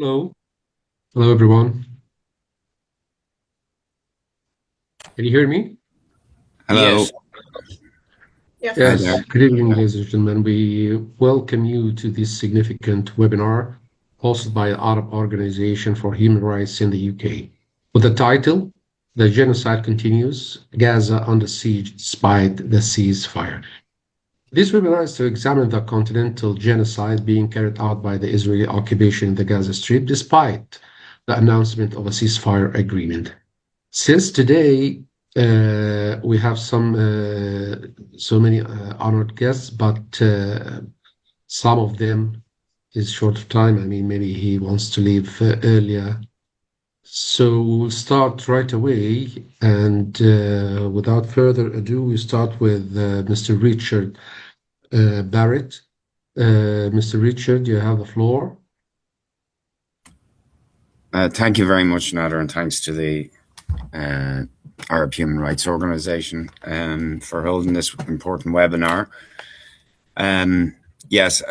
Hello. Hello, everyone. Can you hear me? Hello. Yes. Hi Yes. there. Good evening, ladies and gentlemen. We welcome you to this significant webinar hosted by the Arab Organization for Human Rights in the UK. With the title, The Genocide Continues, Gaza Under Siege Despite the Ceasefire. This webinar is to examine the continental genocide being carried out by the Israeli occupation in the Gaza Strip despite the announcement of a ceasefire agreement. Since today we have so many honored guests, but some of them is short of time. I mean, maybe he wants to leave earlier. So we'll start right away, and without further ado, we start with Mr. Richard Barrett. Mr. Richard, you have the floor. Thank you very much, Nader, and thanks to the Arab Human Rights Organization for holding this important webinar. Yes,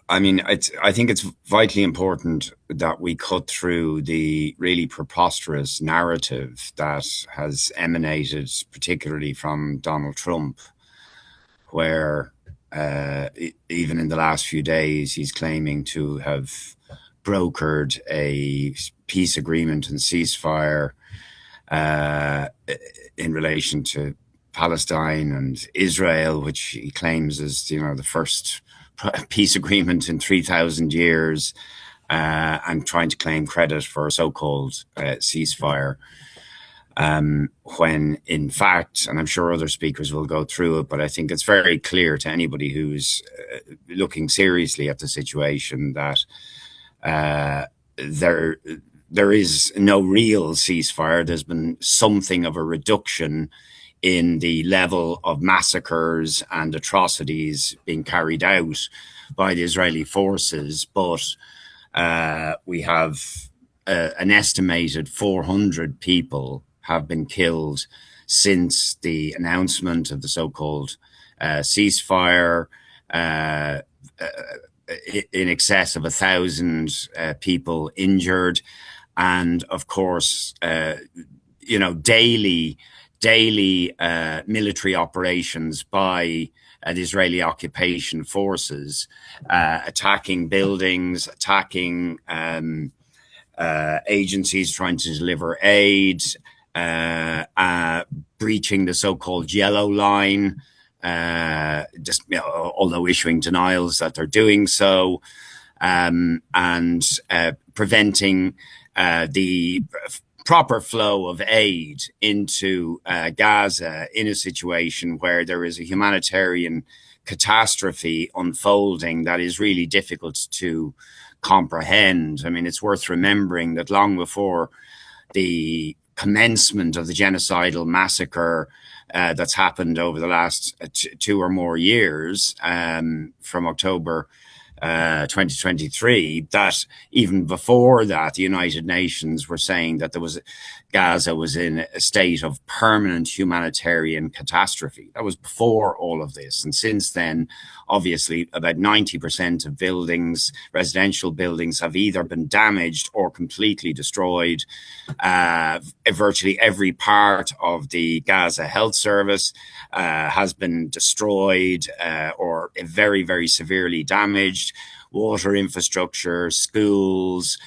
I think it's vitally important that we cut through the really preposterous narrative that has emanated, particularly from Donald Trump, where even in the last few days, he's claiming to have brokered a peace agreement and ceasefire in relation to Palestine and Israel, which he claims is, the first peace agreement in 3,000 years, and trying to claim credit for a so-called ceasefire. When in fact, and I'm sure other speakers will go through it, but I think it's very clear to anybody who's looking seriously at the situation that there is no real ceasefire. There's been something of a reduction in the level of massacres and atrocities being carried out by the Israeli forces, but we have an estimated 400 people have been killed since the announcement of the so-called ceasefire. In excess of 1,000 people injured, and of course, daily military operations by the Israeli occupation forces, attacking buildings, attacking agencies trying to deliver aid, breaching the so-called yellow line, although issuing denials that they're doing so, and preventing the proper flow of aid into Gaza in a situation where there is a humanitarian catastrophe unfolding that is really difficult to comprehend. I mean, it's worth remembering that long before the commencement of the genocidal massacre that's happened over the last 2 or more years, from October 2023, that even before that, the United Nations were saying that Gaza was in a state of permanent humanitarian catastrophe. That was before all of this. And since then, obviously, about 90% of buildings, residential buildings, have either been damaged or completely destroyed. Virtually every part of the Gaza Health Service has been destroyed or very, very severely damaged. Water infrastructure, schools,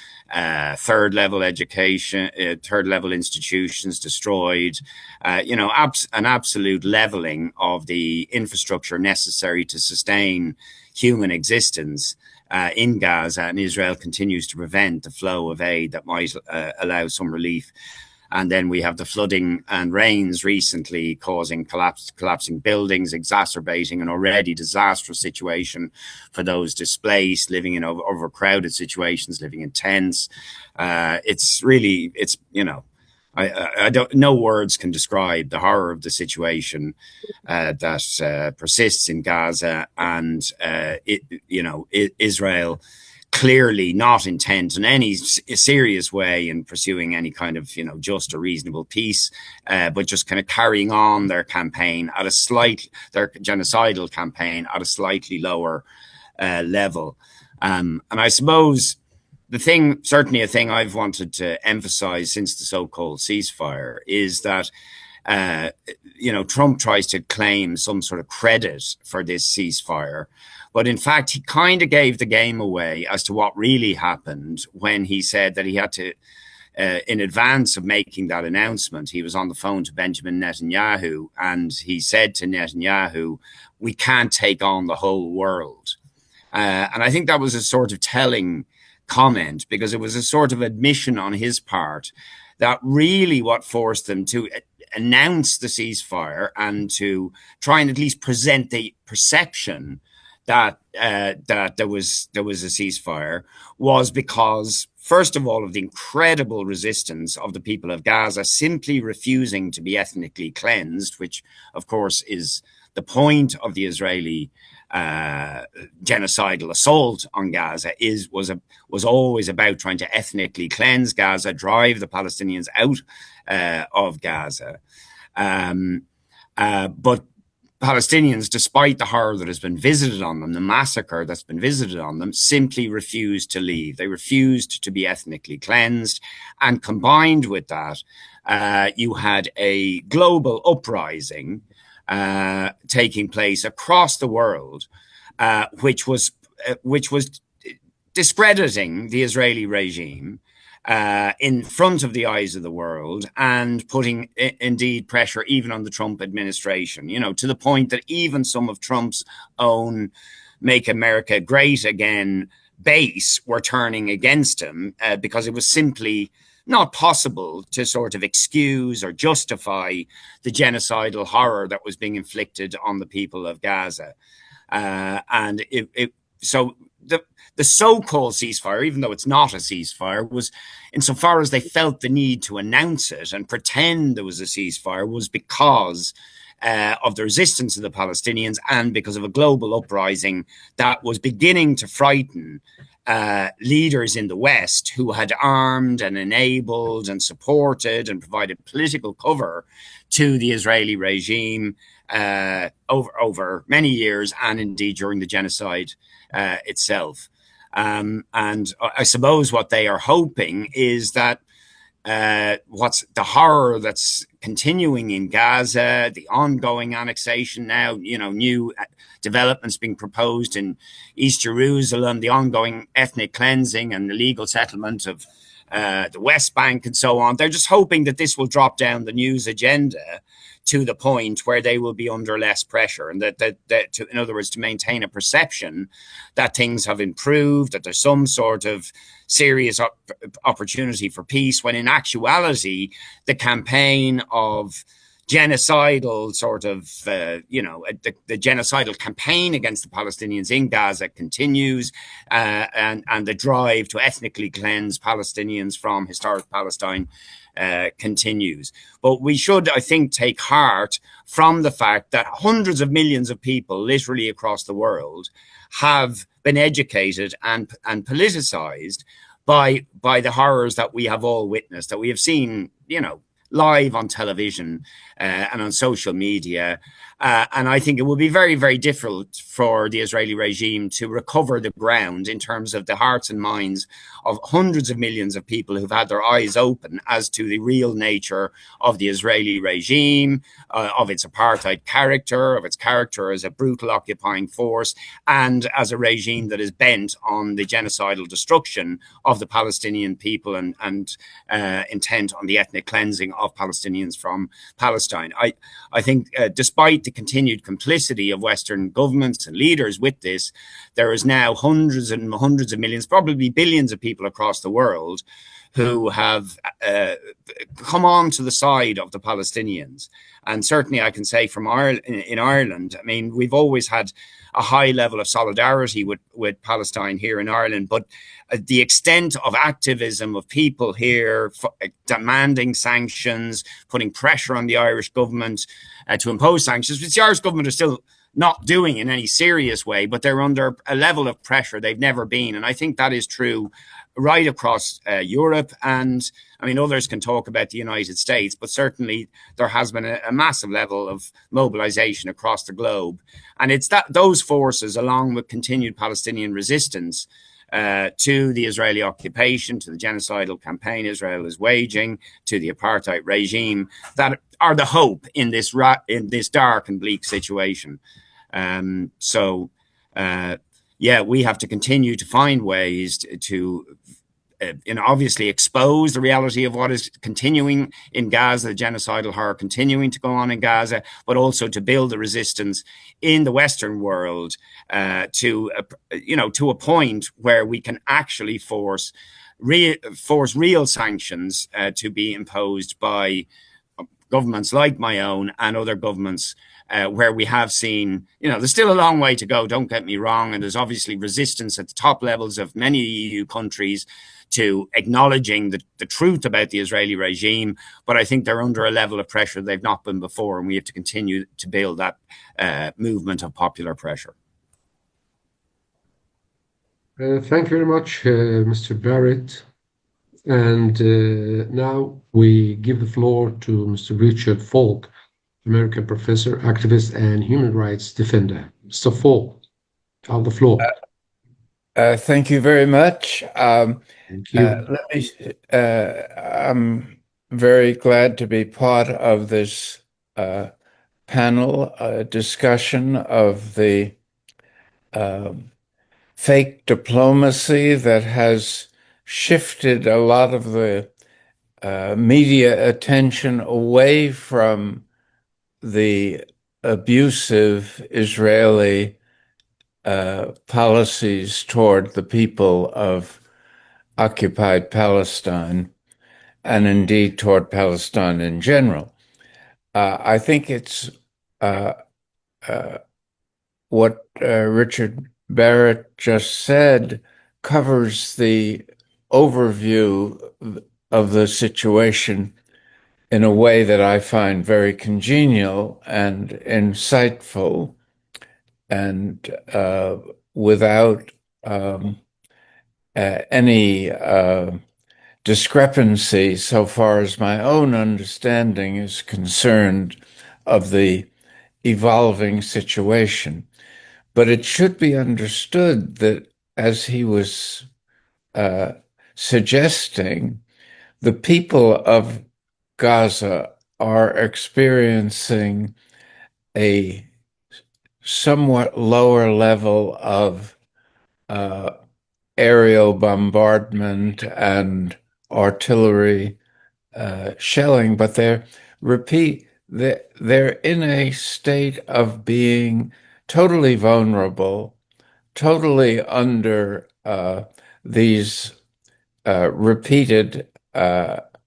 third level education, third level institutions destroyed, an absolute leveling of the infrastructure necessary to sustain human existence in Gaza, and Israel continues to prevent the flow of aid that might allow some relief. And then we have the flooding and rains recently causing collapsing buildings, exacerbating an already disastrous situation for those displaced, living in overcrowded situations, living in tents. I don't. No words can describe the horror of the situation that persists in Gaza, and Israel clearly not intent in any serious way in pursuing any kind of just or reasonable peace, but just kind of carrying on their campaign at their genocidal campaign at a slightly lower level. And I suppose certainly a thing I've wanted to emphasize since the so-called ceasefire is that, Trump tries to claim some sort of credit for this ceasefire. But in fact, he kind of gave the game away as to what really happened when he said that he had to, in advance of making that announcement, he was on the phone to Benjamin Netanyahu, and he said to Netanyahu, "We can't take on the whole world." And I think that was a sort of telling comment, because it was a sort of admission on his part that really what forced them to announce the ceasefire and to try and at least present the perception that there was a ceasefire was because, first of all, of the incredible resistance of the people of Gaza simply refusing to be ethnically cleansed, which, of course, is the point of the Israeli genocidal assault on Gaza. Was always about trying to ethnically cleanse Gaza, drive the Palestinians out of Gaza. But Palestinians, despite the horror that has been visited on them, the massacre that's been visited on them, simply refused to leave. They refused to be ethnically cleansed. And combined with that, you had a global uprising taking place across the world, which was discrediting the Israeli regime in front of the eyes of the world, and putting indeed pressure even on the Trump administration, to the point that even some of Trump's own Make America Great Again base were turning against him because it was simply not possible to sort of excuse or justify the genocidal horror that was being inflicted on the people of Gaza. So the so-called ceasefire, even though it's not a ceasefire, was, insofar as they felt the need to announce it and pretend there was a ceasefire, was because of the resistance of the Palestinians and because of a global uprising that was beginning to frighten leaders in the West who had armed and enabled and supported and provided political cover to the Israeli regime over many years, and indeed during the genocide itself. And I suppose what they are hoping is that what's the horror that's continuing in Gaza, the ongoing annexation now, new developments being proposed in East Jerusalem, the ongoing ethnic cleansing and the legal settlement of the West Bank and so on. They're just hoping that this will drop down the news agenda to the point where they will be under less pressure, and that in other words, to maintain a perception that things have improved, that there's some sort of serious opportunity for peace, when in actuality, the campaign of genocidal sort of, the genocidal campaign against the Palestinians in Gaza continues, and the drive to ethnically cleanse Palestinians from historic Palestine continues. But we should, I think, take heart from the fact that hundreds of millions of people literally across the world have been educated and politicized by the horrors that we have all witnessed, that we have seen, live on television and on social media. And I think it will be very, very difficult for the Israeli regime to recover the ground in terms of the hearts and minds of hundreds of millions of people who've had their eyes open as to the real nature of the Israeli regime, of its apartheid character, of its character as a brutal occupying force, and as a regime that is bent on the genocidal destruction of the Palestinian people and intent on the ethnic cleansing of Palestinians from Palestine. I think despite the continued complicity of Western governments and leaders with this, there is now hundreds and hundreds of millions, probably billions of people across the world who have come on to the side of the Palestinians. And certainly I can say from in Ireland, I mean, we've always had a high level of solidarity with Palestine here in Ireland, but the extent of activism of people here demanding sanctions, putting pressure on the Irish government to impose sanctions, which the Irish government are still not doing in any serious way, but they're under a level of pressure they've never been. And I think that is true right across Europe. And I mean, others can talk about the United States, but certainly there has been a massive level of mobilization across the globe. And it's those forces, along with continued Palestinian resistance, to the Israeli occupation, to the genocidal campaign Israel is waging, to the apartheid regime, that are the hope in this dark and bleak situation. Yeah, we have to continue to find ways to obviously expose the reality of what is continuing in Gaza, the genocidal horror continuing to go on in Gaza, but also to build the resistance in the Western world to a point where we can actually force real sanctions to be imposed by governments like my own and other governments, where we have seen, there's still a long way to go, don't get me wrong, and there's obviously resistance at the top levels of many EU countries to acknowledging the truth about the Israeli regime, but I think they're under a level of pressure they've not been before, and we have to continue to build that movement of popular pressure. Thank you very much, Mr. Barrett. And now we give the floor to Mr. Richard Falk, American professor, activist, and human rights defender. Mr. Falk, you have the floor. Thank you very much. Thank you. I'm very glad to be part of this panel discussion of the fake diplomacy that has shifted a lot of the media attention away from the abusive Israeli policies toward the people of occupied Palestine, and indeed toward Palestine in general. I think it's what Richard Barrett just said covers the overview of the situation in a way that I find very congenial and insightful, and without any discrepancy so far as my own understanding is concerned of the evolving situation. But it should be understood that, as he was suggesting, the people of Gaza are experiencing a somewhat lower level of aerial bombardment and artillery shelling, but they're in a state of being totally vulnerable, totally under these repeated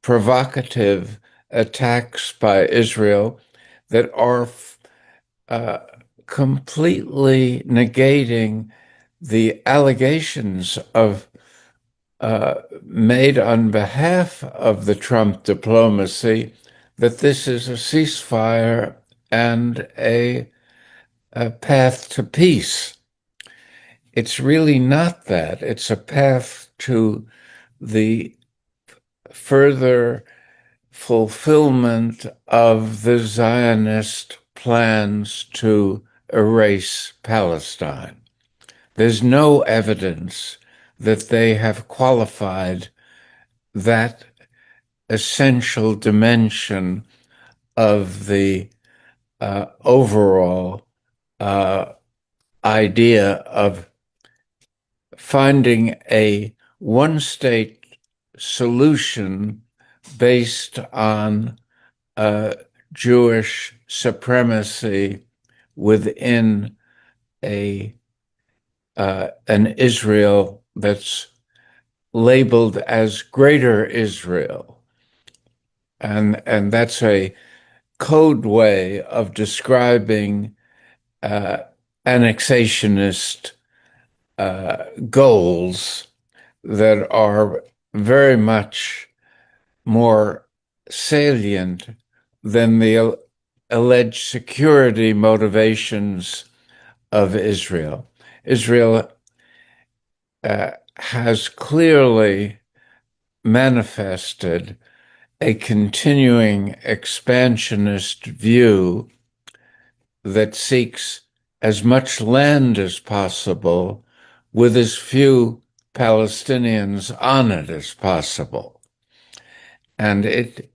provocative attacks by Israel that are completely negating the allegations made on behalf of the Trump diplomacy that this is a ceasefire and a path to peace. It's really not that. It's a path to the further fulfillment of the Zionist plans to erase Palestine. There's no evidence that they have qualified that essential dimension of the overall idea of finding a one-state solution based on Jewish supremacy within an Israel that's labeled as Greater Israel. And that's a code way of describing annexationist goals that are very much more salient than the alleged security motivations of Israel. Israel has clearly manifested a continuing expansionist view that seeks as much land as possible with as few Palestinians on it as possible. And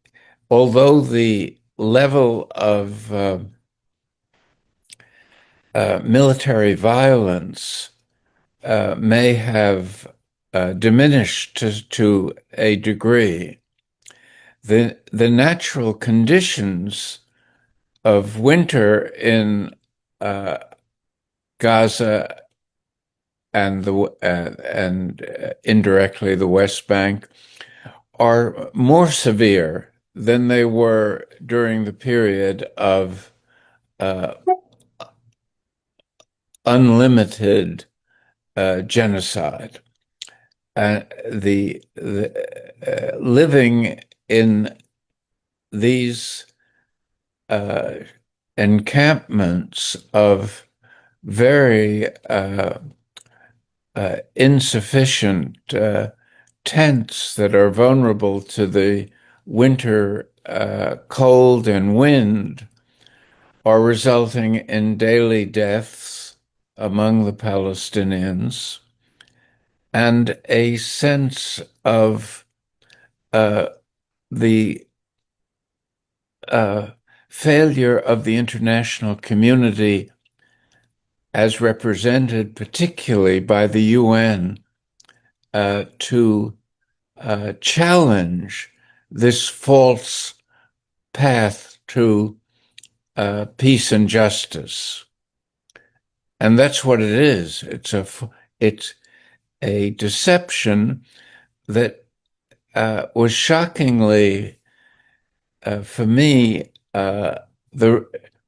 although the level of military violence may have diminished to a degree, the natural conditions of winter in Gaza and indirectly the West Bank are more severe than they were during the period of unlimited genocide. Living in these encampments of very insufficient tents that are vulnerable to the winter cold and wind are resulting in daily deaths among the Palestinians and a sense of the failure of the international community, as represented particularly by the UN, to challenge this false path to peace and justice. And that's what it is. It's a deception that was shockingly, for me,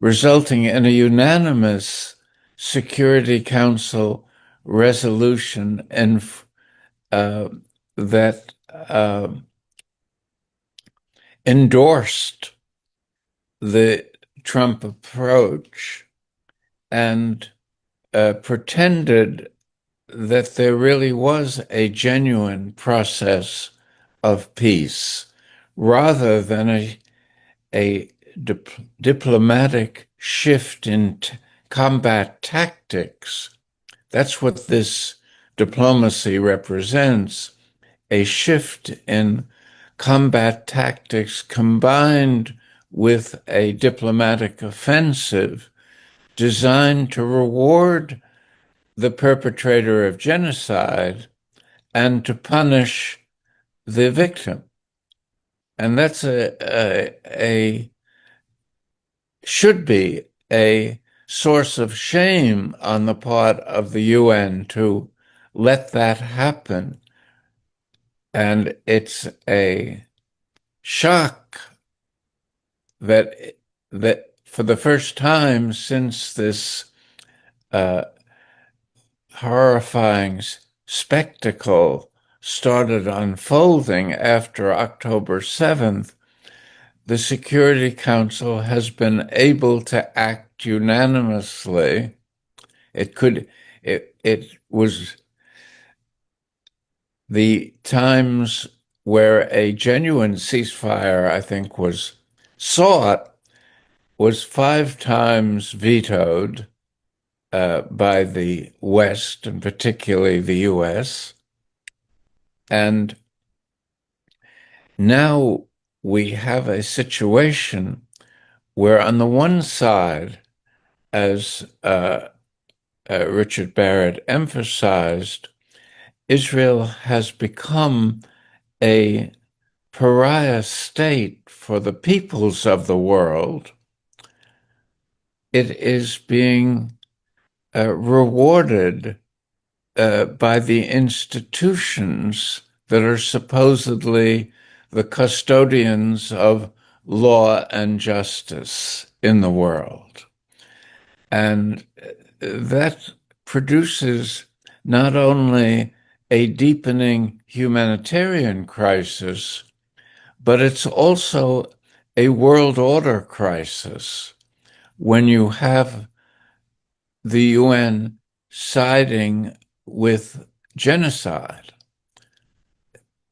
resulting in a unanimous Security Council resolution and that endorsed the Trump approach and pretended that there really was a genuine process of peace rather than a diplomatic shift in combat tactics. That's what this diplomacy represents, a shift in combat tactics combined with a diplomatic offensive designed to reward the perpetrator of genocide and to punish the victim. And that's should be a source of shame on the part of the UN to let that happen. And it's a shock that for the first time since this horrifying spectacle started unfolding after October 7th, the Security Council has been able to act unanimously. It was the times where a genuine ceasefire, I think, was sought, was 5 times vetoed by the West, and particularly the US. And now we have a situation where on the one side, as Richard Barrett emphasized, Israel has become a pariah state for the peoples of the world. It is being rewarded by the institutions that are supposedly the custodians of law and justice in the world. And that produces not only a deepening humanitarian crisis, but it's also a world order crisis when you have the UN siding with genocide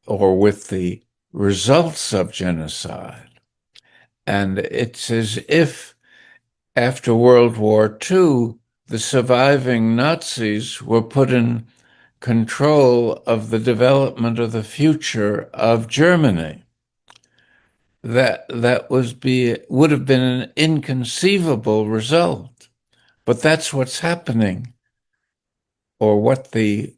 or with the results of genocide. And it's as if after World War II, the surviving Nazis were put in control of the development of the future of Germany. That would have been an inconceivable result, but that's what's happening, or what the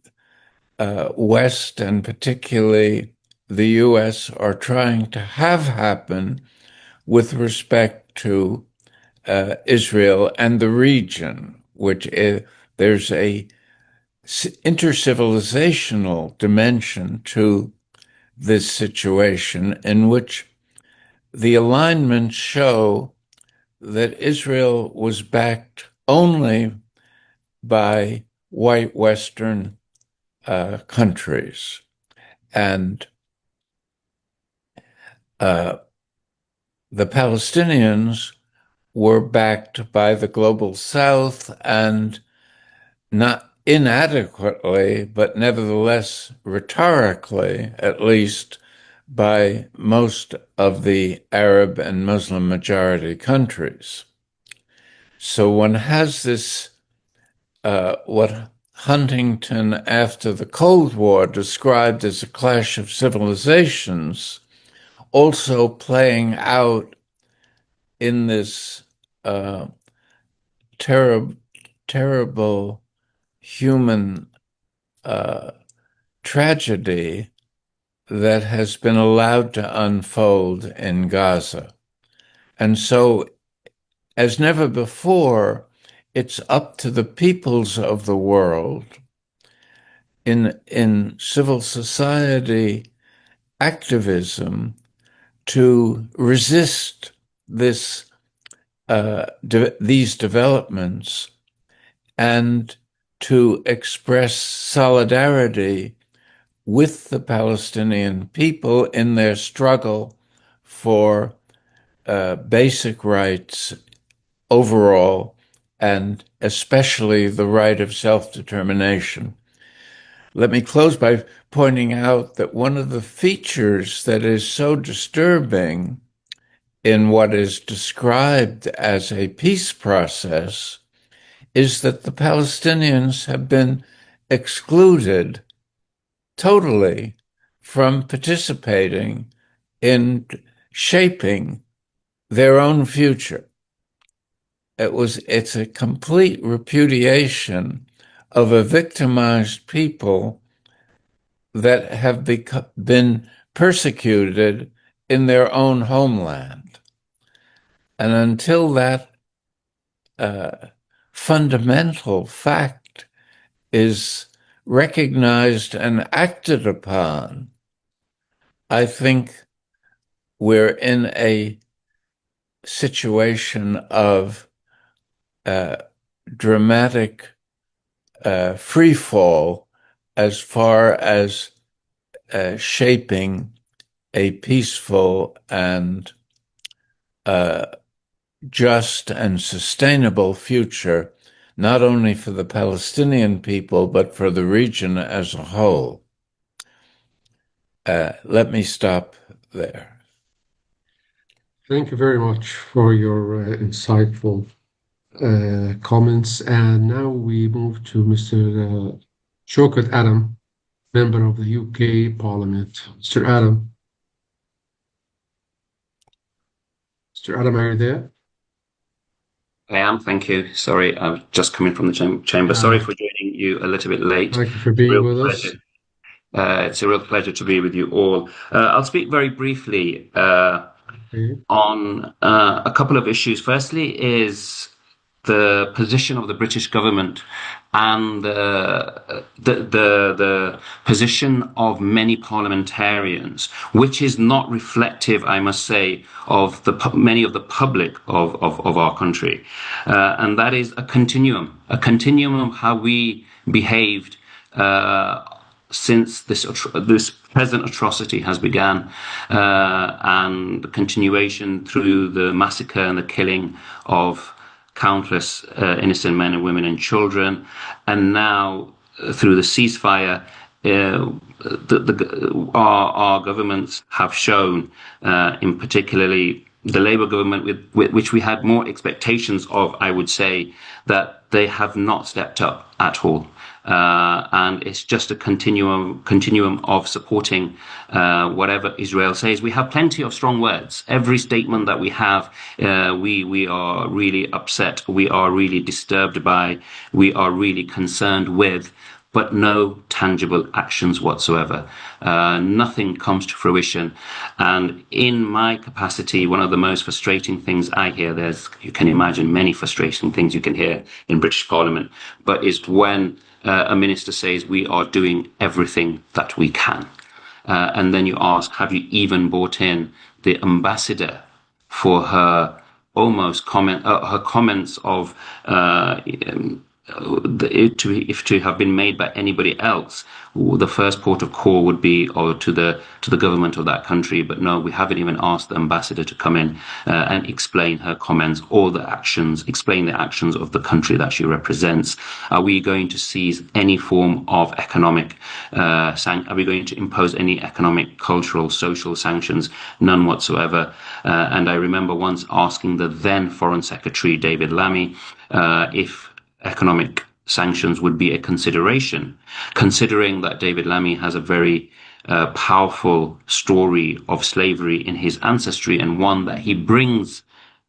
West and particularly the U.S. are trying to have happen with respect to Israel and the region, which there's a intercivilizational dimension to this situation in which the alignments show that Israel was backed only by white Western countries. And the Palestinians were backed by the global South, and not inadequately, but nevertheless rhetorically, at least, by most of the Arab and Muslim majority countries. So one has this, what Huntington, after the Cold War, described as a clash of civilizations, also playing out in this terrible human tragedy that has been allowed to unfold in Gaza. And so, as never before, it's up to the peoples of the world in civil society activism to resist these developments and to express solidarity with the Palestinian people in their struggle for basic rights overall, and especially the right of self-determination. Let me close by pointing out that one of the features that is so disturbing in what is described as a peace process is that the Palestinians have been excluded totally from participating in shaping their own future. It's a complete repudiation of a victimized people that have been persecuted in their own homeland. And until that fundamental fact is recognized and acted upon, I think we're in a situation of dramatic free fall as far as shaping a peaceful and just and sustainable future, not only for the Palestinian people, but for the region as a whole. Let me stop there. Thank you very much for your insightful comments. And now we move to Mr. Shaukat Adam, member of the UK Parliament. Mr. Adam. Mr. Adam, are you there? I am, thank you. Sorry, I was just coming from the chamber. Sorry for joining you a little bit late. Thank you for being with us. It's a real pleasure to be with you all. I'll speak very briefly on a couple of issues. Firstly is the position of the British government and the position of many parliamentarians, which is not reflective, I must say, of many of the public of our country. And that is a continuum of how we behaved since this present atrocity has begun, and the continuation through the massacre and the killing of countless innocent men and women and children, and now through the ceasefire, our governments have shown, in particularly the Labour government, with which we had more expectations of, I would say, that they have not stepped up at all. And it's just a continuum of supporting whatever Israel says. We have plenty of strong words. Every statement that we have, we are really upset, we are really disturbed by, we are really concerned with, but no tangible actions whatsoever. Nothing comes to fruition. And in my capacity, one of the most frustrating things I hear, you can imagine many frustrating things you can hear in British Parliament, but is when a minister says we are doing everything that we can. And then you ask, have you even brought in the ambassador for her her comments of if to have been made by anybody else, the first port of call would be to the government of that country. But no, we haven't even asked the ambassador to come in and explain her comments or explain the actions of the country that she represents. Are we going to seize any form of economic are we going to impose any economic, cultural, social sanctions? None whatsoever. And I remember once asking the then Foreign Secretary David Lammy if economic sanctions would be a consideration, considering that David Lammy has a very powerful story of slavery in his ancestry, and one that he brings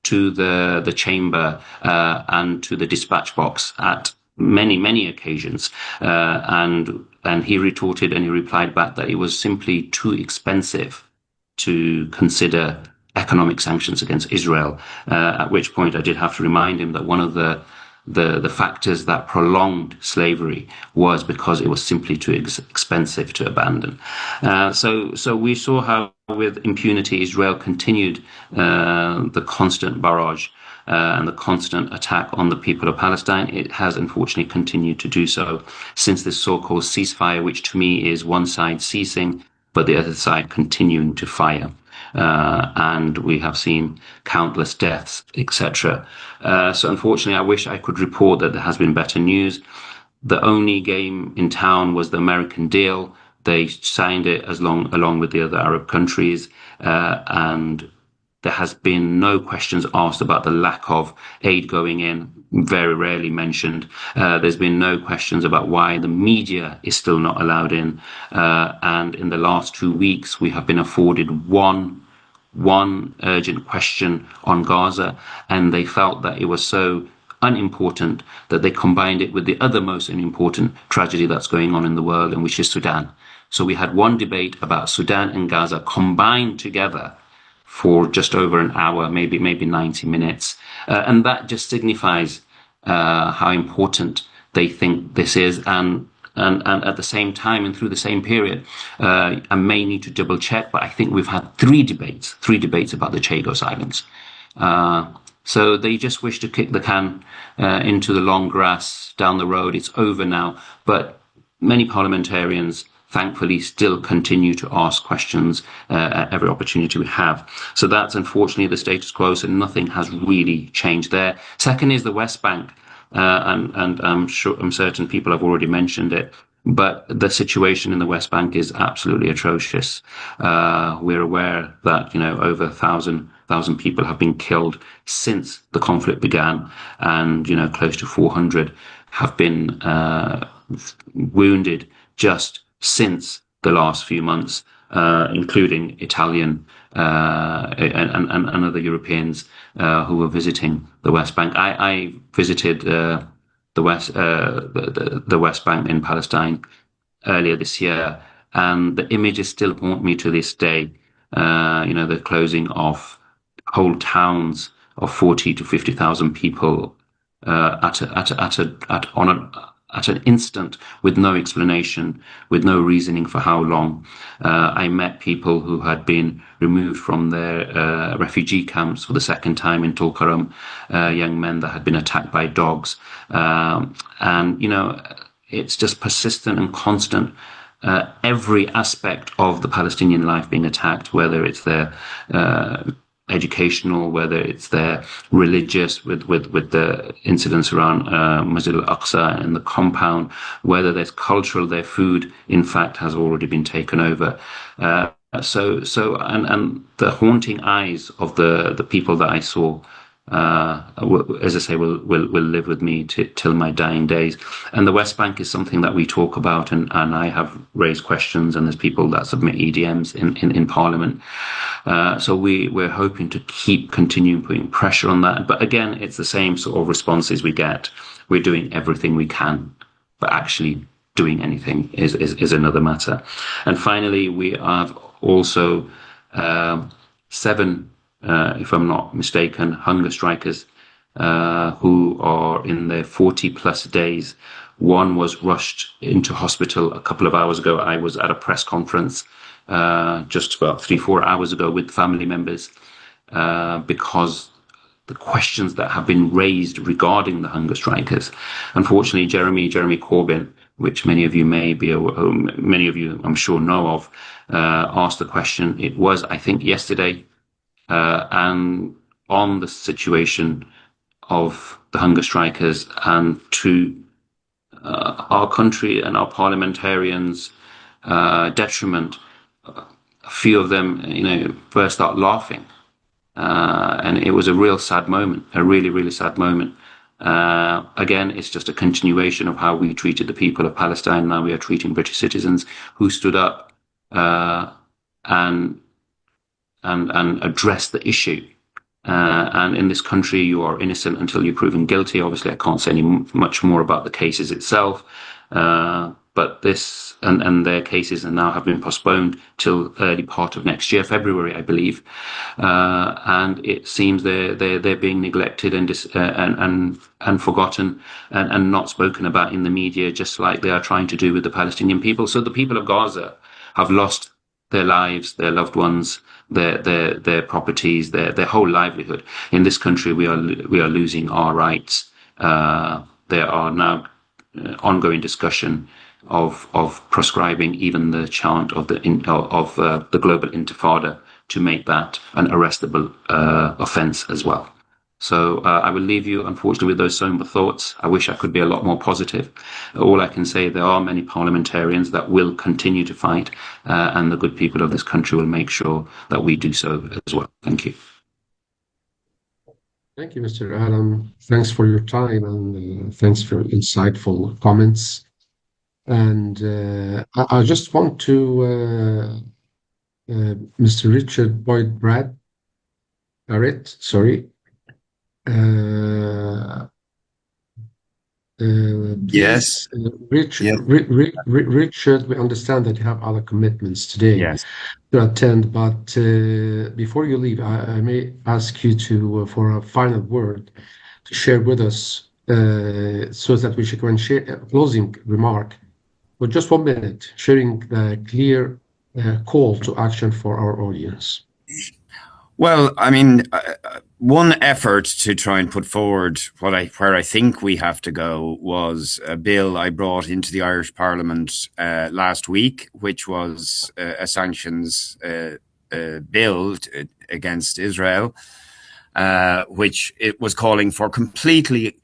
to the chamber and to the dispatch box at many occasions. And he retorted and he replied back that it was simply too expensive to consider economic sanctions against Israel, at which point I did have to remind him that one of the factors that prolonged slavery was because it was simply too expensive to abandon. So we saw how with impunity Israel continued the constant barrage and the constant attack on the people of Palestine. It has unfortunately continued to do so since this so-called ceasefire, which to me is one side ceasing, but the other side continuing to fire. And we have seen countless deaths, etc. So unfortunately, I wish I could report that there has been better news. The only game in town was the American deal. They signed it along with the other Arab countries, and there has been no questions asked about the lack of aid going in, very rarely mentioned. There's been no questions about why the media is still not allowed in. And in the last 2 weeks, we have been afforded one urgent question on Gaza, and they felt that it was so unimportant that they combined it with the other most important tragedy that's going on in the world, and which is Sudan. So we had one debate about Sudan and Gaza combined together for just over an hour, maybe 90 minutes. And that just signifies how important they think this is. And at the same time and through the same period, I may need to double check, but I think we've had three debates about the Chagos Islands. So they just wish to kick the can into the long grass down the road. It's over now. But many parliamentarians, thankfully, still continue to ask questions at every opportunity we have. So that's unfortunately the status quo. So nothing has really changed there. Second is the West Bank. And I'm certain people have already mentioned it, but the situation in the West Bank is absolutely atrocious. We're aware that, over 1,000 people have been killed since the conflict began, and, close to 400 have been wounded just since the last few months, including Italian and other Europeans who were visiting the West Bank. I visited the West Bank in Palestine earlier this year, and the images still haunt me to this day. The closing of whole towns of 40 to 50,000 people at an instant, with no explanation, with no reasoning for how long. I met people who had been removed from their refugee camps for the second time in Tulkarm, young men that had been attacked by dogs. And it's just persistent and constant. Every aspect of the Palestinian life being attacked, whether it's their educational, whether it's their religious, with the incidents around Masjid al-Aqsa and the compound, whether there's cultural, their food, in fact, has already been taken over. And the haunting eyes of the people that I saw, as I say, will live with me till my dying days. And the West Bank is something that we talk about, and I have raised questions, and there's people that submit EDMs in Parliament. So we're hoping to keep continuing putting pressure on that. But again, it's the same sort of responses we get. We're doing everything we can, but actually doing anything is another matter. And finally, we have also 7, if I'm not mistaken, hunger strikers who are in their 40 plus days. One was rushed into hospital a couple of hours ago. I was at a press conference just about 3-4 hours ago with family members because the questions that have been raised regarding the hunger strikers. Unfortunately, Jeremy Corbyn, which many of you I'm sure know of, asked the question. It was, I think, yesterday, and on the situation of the hunger strikers, and to our country and our parliamentarians' detriment, a few of them, burst out laughing. And it was a real sad moment, a really, really sad moment. Again, it's just a continuation of how we treated the people of Palestine. Now we are treating British citizens who stood up and addressed the issue. And in this country, you are innocent until you're proven guilty. Obviously, I can't say much more about the cases itself. But this and their cases now have been postponed till early part of next year, February, I believe. And it seems they're being neglected and forgotten and not spoken about in the media, just like they are trying to do with the Palestinian people. So the people of Gaza have lost their lives, their loved ones, their properties, their whole livelihood. In this country, we are losing our rights. There are now ongoing discussion of proscribing even the chant of the global intifada, to make that an arrestable offence as well. So I will leave you, unfortunately, with those somber thoughts. I wish I could be a lot more positive. All I can say, there are many parliamentarians that will continue to fight, and the good people of this country will make sure that we do so as well. Thank you. Thank you, Mr. Adam. Thanks for your time, and thanks for your insightful comments. And I just want to, Mr. Richard Boyd Barrett, sorry. Yes. Richard, we understand that you have other commitments today. Yes. To attend, but before you leave, I may ask you to, for a final word, to share with us, so that we can share a closing remark for just 1 minute, sharing the clear call to action for our audience. Well, I mean, one effort to try and put forward where I think we have to go was a bill I brought into the Irish Parliament last week, which was a sanctions bill against Israel, which it was calling for completely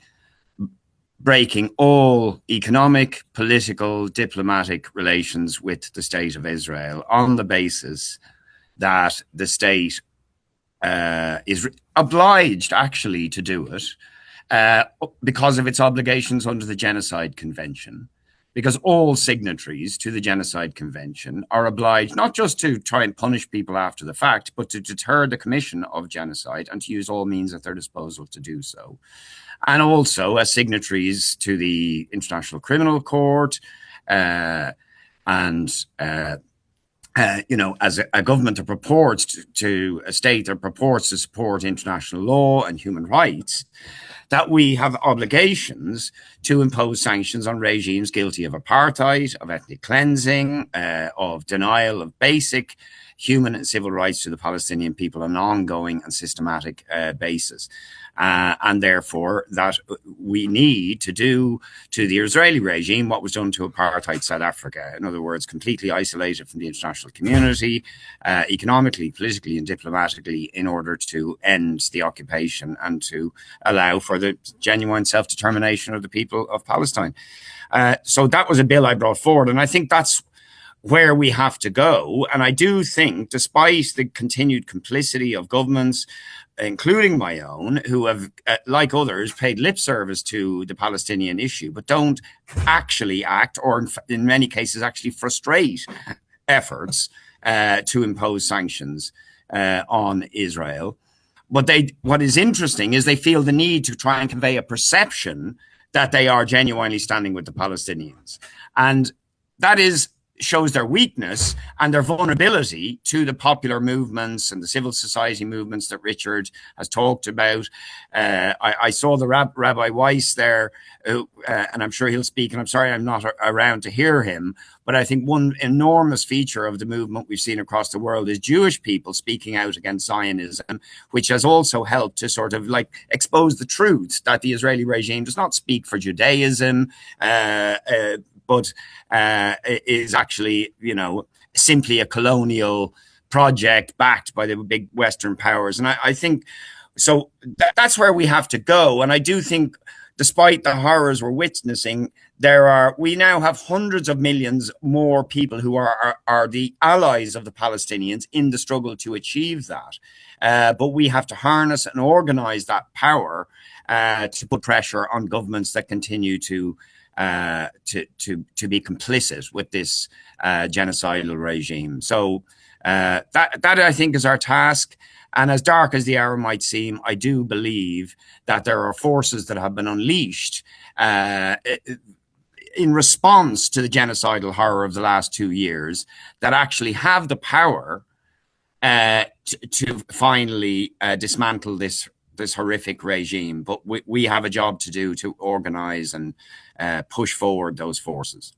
breaking all economic, political, diplomatic relations with the state of Israel on the basis that the state is obliged actually to do it because of its obligations under the Genocide Convention, because all signatories to the Genocide Convention are obliged not just to try and punish people after the fact, but to deter the commission of genocide and to use all means at their disposal to do so. And also as signatories to the International Criminal Court as a government that purports to a state that purports to support international law and human rights, that we have obligations to impose sanctions on regimes guilty of apartheid, of ethnic cleansing, of denial of basic human and civil rights to the Palestinian people on an ongoing and systematic basis. And therefore that we need to do to the Israeli regime what was done to apartheid South Africa. In other words, completely isolated from the international community, economically, politically and diplomatically, in order to end the occupation and to allow for the genuine self-determination of the people of Palestine. So that was a bill I brought forward. And I think that's where we have to go. And I do think, despite the continued complicity of governments, including my own, who have, like others, paid lip service to the Palestinian issue, but don't actually act, or in many cases actually frustrate efforts to impose sanctions on Israel. But what is interesting is they feel the need to try and convey a perception that they are genuinely standing with the Palestinians. And that shows their weakness and their vulnerability to the popular movements and the civil society movements that Richard has talked about. I saw the Rabbi Weiss there, and I'm sure he'll speak, and I'm sorry I'm not around to hear him, but I think one enormous feature of the movement we've seen across the world is Jewish people speaking out against Zionism, which has also helped to sort of like expose the truth that the Israeli regime does not speak for Judaism, but is actually, simply a colonial project backed by the big Western powers. And I think, so that's where we have to go. And I do think, despite the horrors we're witnessing, we now have hundreds of millions more people who are the allies of the Palestinians in the struggle to achieve that. But we have to harness and organize that power to put pressure on governments that continue to be complicit with this genocidal regime. So that I think is our task. And as dark as the hour might seem, I do believe that there are forces that have been unleashed in response to the genocidal horror of the last 2 years that actually have the power to finally dismantle this horrific regime. But we have a job to do to organize and push forward those forces.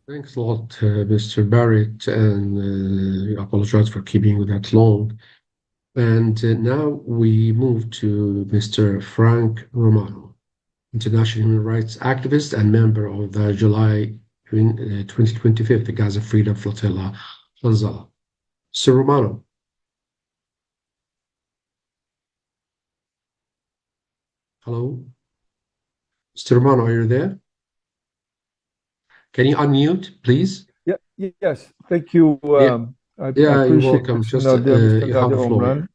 Thanks a lot, Mr. Barrett, and I apologize for keeping you that long. And now we move to Mr. Frank Romano, international human rights activist and member of the July 2025 Gaza Freedom Flotilla, Hanzala. Sir Romano. Hello? Mr. Romano, are you there? Can you unmute, please? Yeah, yes. Thank you. I you're welcome. Just you have the floor.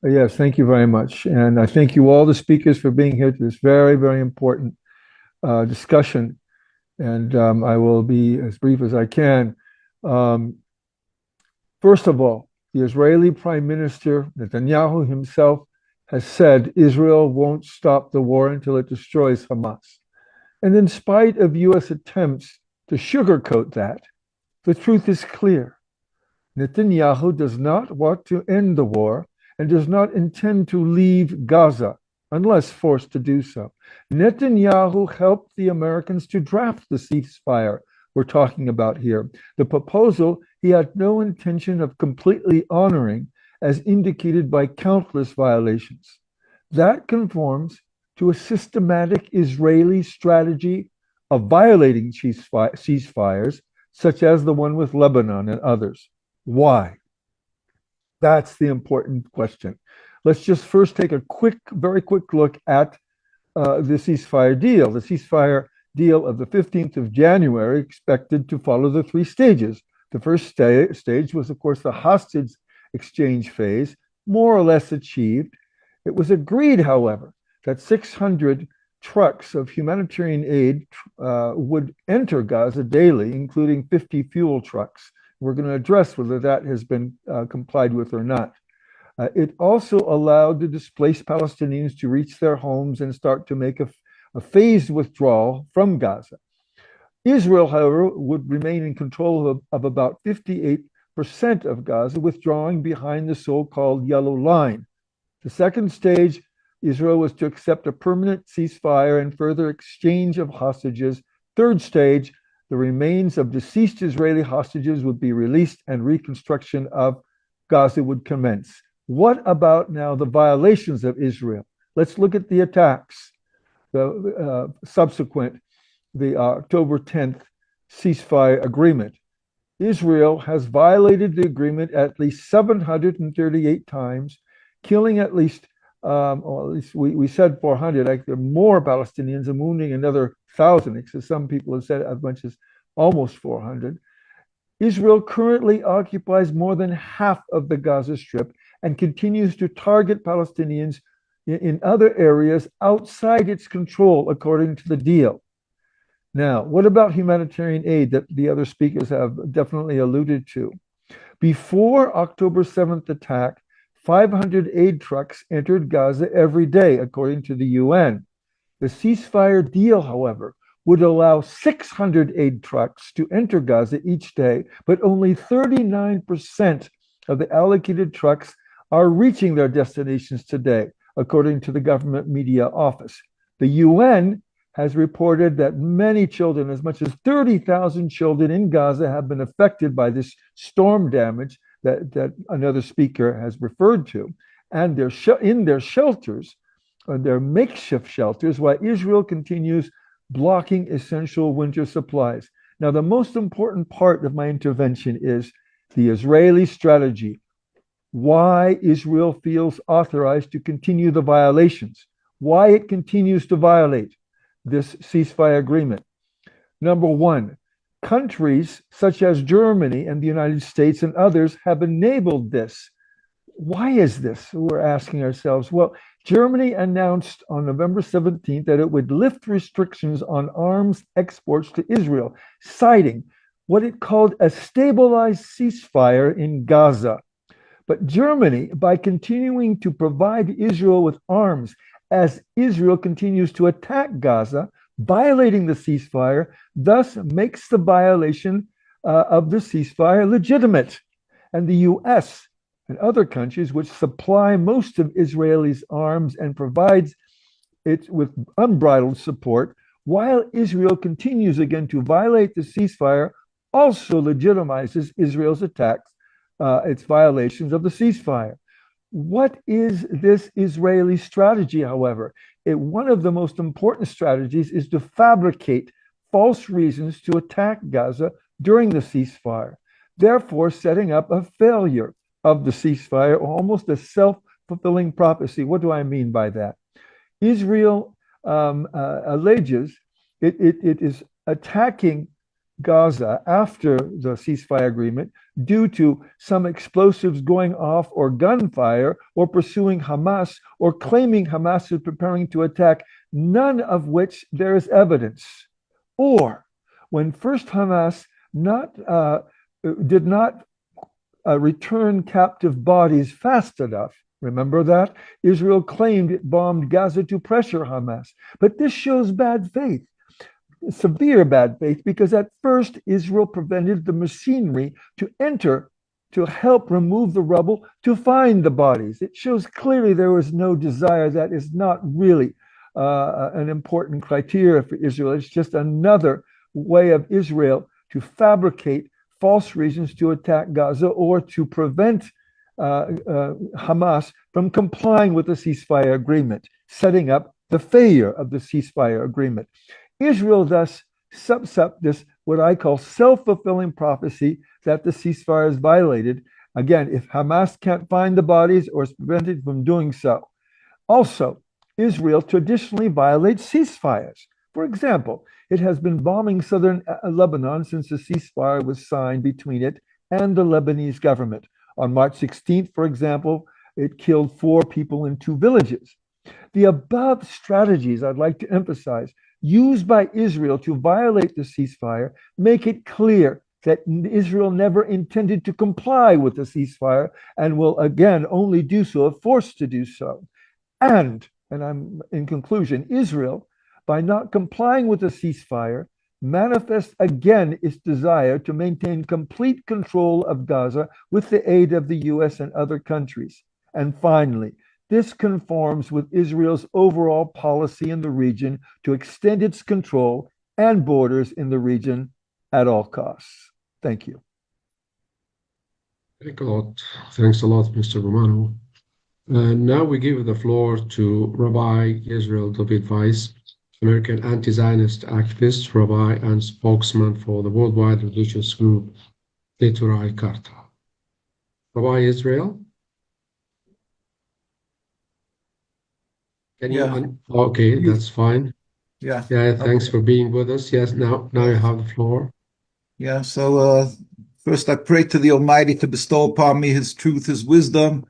Yes, thank you very much. And I thank you all the speakers for being here to this very, very important discussion. And I will be as brief as I can. First of all, the Israeli Prime Minister Netanyahu himself has said Israel won't stop the war until it destroys Hamas. And in spite of U.S. attempts to sugarcoat that, the truth is clear. Netanyahu does not want to end the war and does not intend to leave Gaza unless forced to do so. Netanyahu helped the Americans to draft the ceasefire we're talking about here. The proposal he had no intention of completely honoring, as indicated by countless violations. That conforms to a systematic Israeli strategy of violating ceasefires, such as the one with Lebanon and others. Why? That's the important question. Let's just first take a very quick look at the ceasefire deal. The ceasefire deal of the 15th of January expected to follow the 3 stages. The first stage was, of course, the hostage exchange phase, more or less achieved. It was agreed, however, that 600 trucks of humanitarian aid would enter Gaza daily, including 50 fuel trucks. We're going to address whether that has been complied with or not. It also allowed the displaced Palestinians to reach their homes and start to make a phased withdrawal from Gaza. Israel, however, would remain in control of about 58% of Gaza, withdrawing behind the so-called Yellow Line. The second stage, Israel was to accept a permanent ceasefire and further exchange of hostages. Third stage, the remains of deceased Israeli hostages would be released and reconstruction of Gaza would commence. What about now the violations of Israel? Let's look at the attacks, the the October 10th ceasefire agreement. Israel has violated the agreement at least 738 times, killing at least or at least we said 400, like there are more Palestinians and wounding another 1,000, because some people have said as much as almost 400. Israel currently occupies more than half of the Gaza Strip and continues to target Palestinians in other areas outside its control, according to the deal. Now, what about humanitarian aid that the other speakers have definitely alluded to? Before October 7th attack, 500 aid trucks entered Gaza every day, according to the UN. The ceasefire deal, however, would allow 600 aid trucks to enter Gaza each day, but only 39% of the allocated trucks are reaching their destinations today, according to the government media office. The UN has reported that many children, as much as 30,000 children in Gaza, have been affected by this storm damage that another speaker has referred to, and they're in their shelters, or their makeshift shelters, while Israel continues blocking essential winter supplies. Now, the most important part of my intervention is the Israeli strategy. Why Israel feels authorized to continue the violations, why it continues to violate this ceasefire agreement. Number one, countries such as Germany and the United States and others have enabled this. Why is this? We're asking ourselves. Well, Germany announced on November 17th that it would lift restrictions on arms exports to Israel, citing what it called a stabilized ceasefire in Gaza. But Germany, by continuing to provide Israel with arms as Israel continues to attack Gaza, violating the ceasefire, thus makes the violation of the ceasefire legitimate. And the US and other countries, which supply most of Israelis' arms and provides it with unbridled support, while Israel continues again to violate the ceasefire, also legitimizes Israel's attacks, its violations of the ceasefire. What is this Israeli strategy, however? One of the most important strategies is to fabricate false reasons to attack Gaza during the ceasefire, therefore setting up a failure of the ceasefire, or almost a self-fulfilling prophecy. What do I mean by that? Israel alleges it is attacking Gaza after the ceasefire agreement due to some explosives going off, or gunfire, or pursuing Hamas, or claiming Hamas is preparing to attack, none of which there is evidence. Or when first Hamas did not return captive bodies fast enough. Remember that? Israel claimed it bombed Gaza to pressure Hamas. But this shows bad faith, severe bad faith, because at first Israel prevented the machinery to enter to help remove the rubble to find the bodies. It shows clearly there was no desire. That is not really an important criteria for Israel. It's just another way of Israel to fabricate false reasons to attack Gaza, or to prevent Hamas from complying with the ceasefire agreement, setting up the failure of the ceasefire agreement. Israel thus sets up this, what I call self-fulfilling prophecy, that the ceasefire is violated, again, if Hamas can't find the bodies or is prevented from doing so. Also, Israel traditionally violates ceasefires. For example, it has been bombing southern Lebanon since the ceasefire was signed between it and the Lebanese government. On March 16th, for example, it killed 4 people in 2 villages. The above strategies, I'd like to emphasize, used by Israel to violate the ceasefire, make it clear that Israel never intended to comply with the ceasefire, and will again only do so if forced to do so. And I'm in conclusion, Israel, by not complying with the ceasefire, manifests again its desire to maintain complete control of Gaza with the aid of the US and other countries. And finally, this conforms with Israel's overall policy in the region to extend its control and borders in the region at all costs. Thank you. Thanks a lot, Mr. Romano. Now we give the floor to Rabbi Israel David Weiss, American anti-Zionist activist, rabbi, and spokesman for the worldwide religious group Neturai Karta. Rabbi Israel? Can you? Yeah. Okay, that's fine. Yeah. Yeah, thanks Okay. for being with us. Yes, now you have the floor. Yeah. So first I pray to the Almighty to bestow upon me his truth, his wisdom,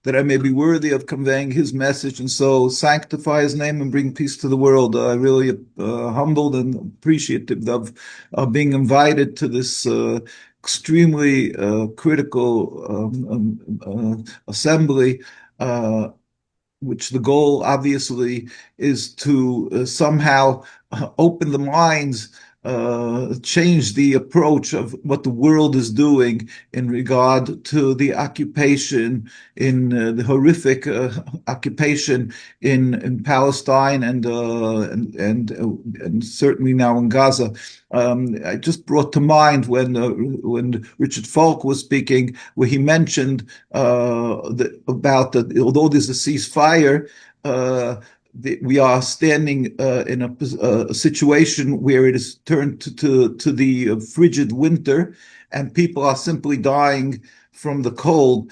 that I may be worthy of conveying his message, and so sanctify his name and bring peace to the world. I really humbled and appreciative of being invited to this extremely critical assembly, which the goal obviously is to somehow open the minds, change the approach of what the world is doing in regard to the occupation the horrific occupation in Palestine and certainly now in Gaza. I just brought to mind when Richard Falk was speaking, where he mentioned about that although there's a ceasefire, we are standing in a situation where it is turned to the frigid winter, and people are simply dying from the cold.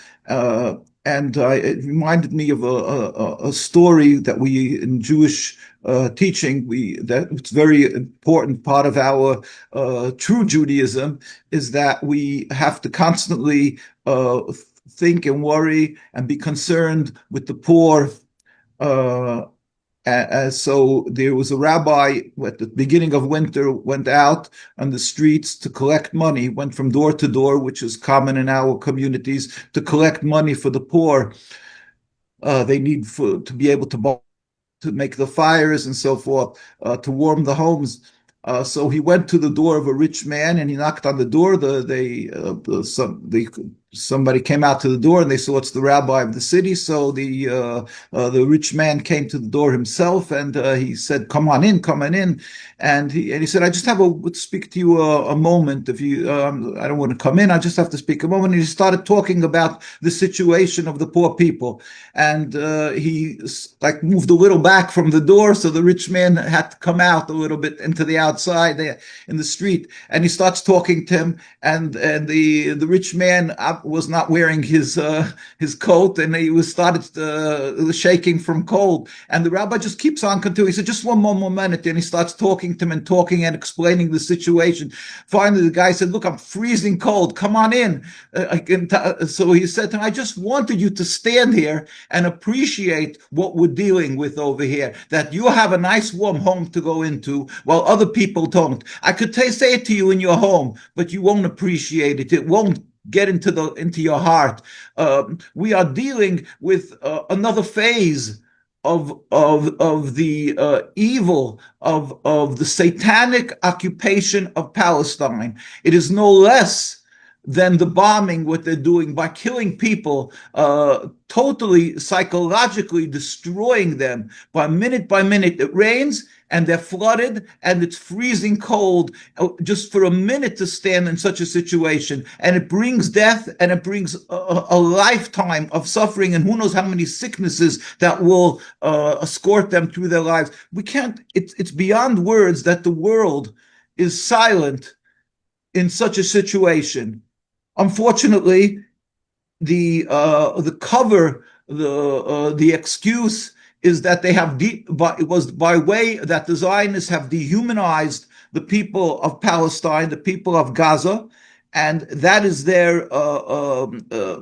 And it reminded me of a story that we in Jewish teaching that it's very important part of our true Judaism is that we have to constantly think and worry and be concerned with the poor. So there was a rabbi at the beginning of winter went out on the streets to collect money, went from door to door, which is common in our communities, to collect money for the poor. They need to be able to make the fires and so forth, to warm the homes. So he went to the door of a rich man and he knocked on the door. Somebody came out to the door and they saw it's the rabbi of the city. So the rich man came to the door himself and he said, "Come on in, come on in." And he said, "I just would speak to you a moment. If you, I don't want to come in. I just have to speak a moment." And he started talking about the situation of the poor people, and he like moved a little back from the door, so the rich man had to come out a little bit into the outside there in the street. And he starts talking to him, and the rich man was not wearing his coat, and he was started shaking from cold. And the rabbi just keeps on continuing. He said, "Just one more minute," and he starts talking to him and talking and explaining the situation. Finally, the guy said, "Look, I'm freezing cold. Come on in." So he said to him, "I just wanted you to stand here and appreciate what we're dealing with over here, that you have a nice warm home to go into while other people don't. I could say it to you in your home, but you won't appreciate it. It won't get into your heart. We are dealing with another phase of the evil of the satanic occupation of Palestine. It is no less than the bombing, what they're doing by killing people, totally psychologically destroying them by minute. It rains and they're flooded and it's freezing cold just for a minute to stand in such a situation. And it brings death and it brings a lifetime of suffering and who knows how many sicknesses that will escort them through their lives. We can't, it's beyond words that the world is silent in such a situation. Unfortunately, the cover, the excuse is that they have it was by way that the Zionists have dehumanized the people of Palestine, the people of Gaza, and that is their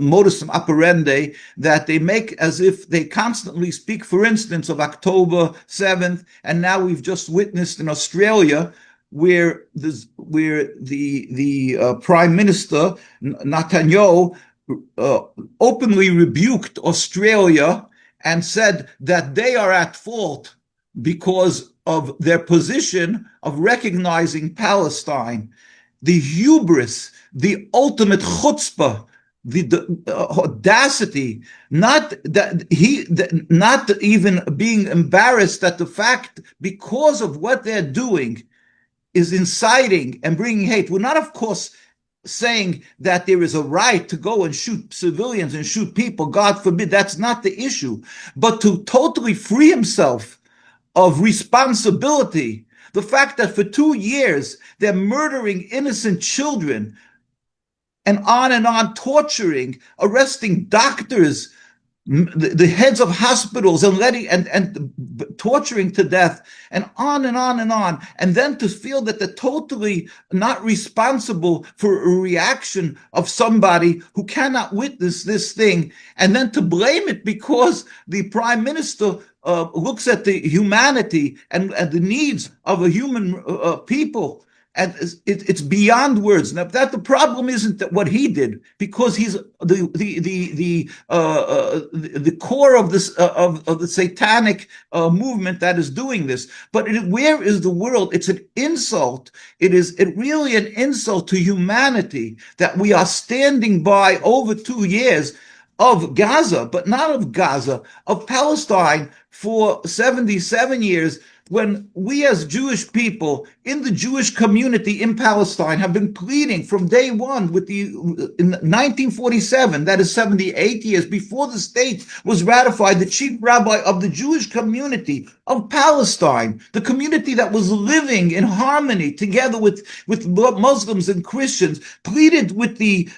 modus operandi, that they make as if they constantly speak, for instance, of October 7th, and now we've just witnessed in Australia where the Prime Minister Netanyahu openly rebuked Australia and said that they are at fault because of their position of recognizing Palestine. The hubris, the ultimate chutzpah, the audacity, not even being embarrassed at the fact because of what they're doing is inciting and bringing hate. We're not, of course, saying that there is a right to go and shoot civilians and shoot people. God forbid. That's not the issue. But to totally free himself of responsibility, the fact that for 2 years they're murdering innocent children and on, torturing, arresting doctors, the heads of hospitals and torturing to death, and on and on and on. And then to feel that they're totally not responsible for a reaction of somebody who cannot witness this thing, and then to blame it because the prime minister looks at the humanity and the needs of a human people. And it's beyond words. Now, that the problem isn't that what he did, because he's the core of this of the satanic movement that is doing this. But where is the world? It's an insult. It really an insult to humanity that we are standing by over 2 years of Gaza, but not of Gaza, of Palestine for 77 years, when we as Jewish people in the Jewish community in Palestine have been pleading from day one in 1947, that is 78 years before the state was ratified, the chief rabbi of the Jewish community of Palestine, the community that was living in harmony together with Muslims and Christians, pleaded with the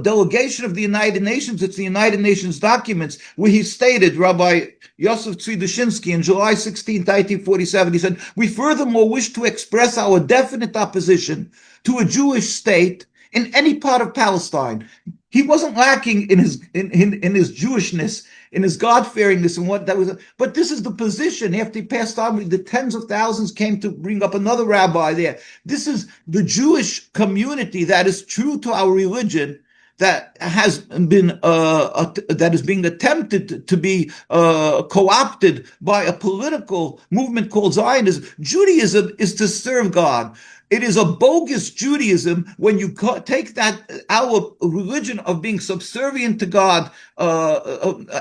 delegation of the United Nations. It's the United Nations documents where he stated, Rabbi Yosef Tzvi Dushinsky, in July 16, 1947, he said, "We furthermore wish to express our definite opposition to a Jewish state in any part of Palestine." He wasn't lacking in his Jewishness, in his God-fearingness, and what that was. But this is the position. After he passed on, the tens of thousands came to bring up another rabbi there. This is the Jewish community that is true to our religion, that has been that is being attempted to be co-opted by a political movement called Zionism. Judaism is to serve God. It is a bogus Judaism when you take that our religion of being subservient to God,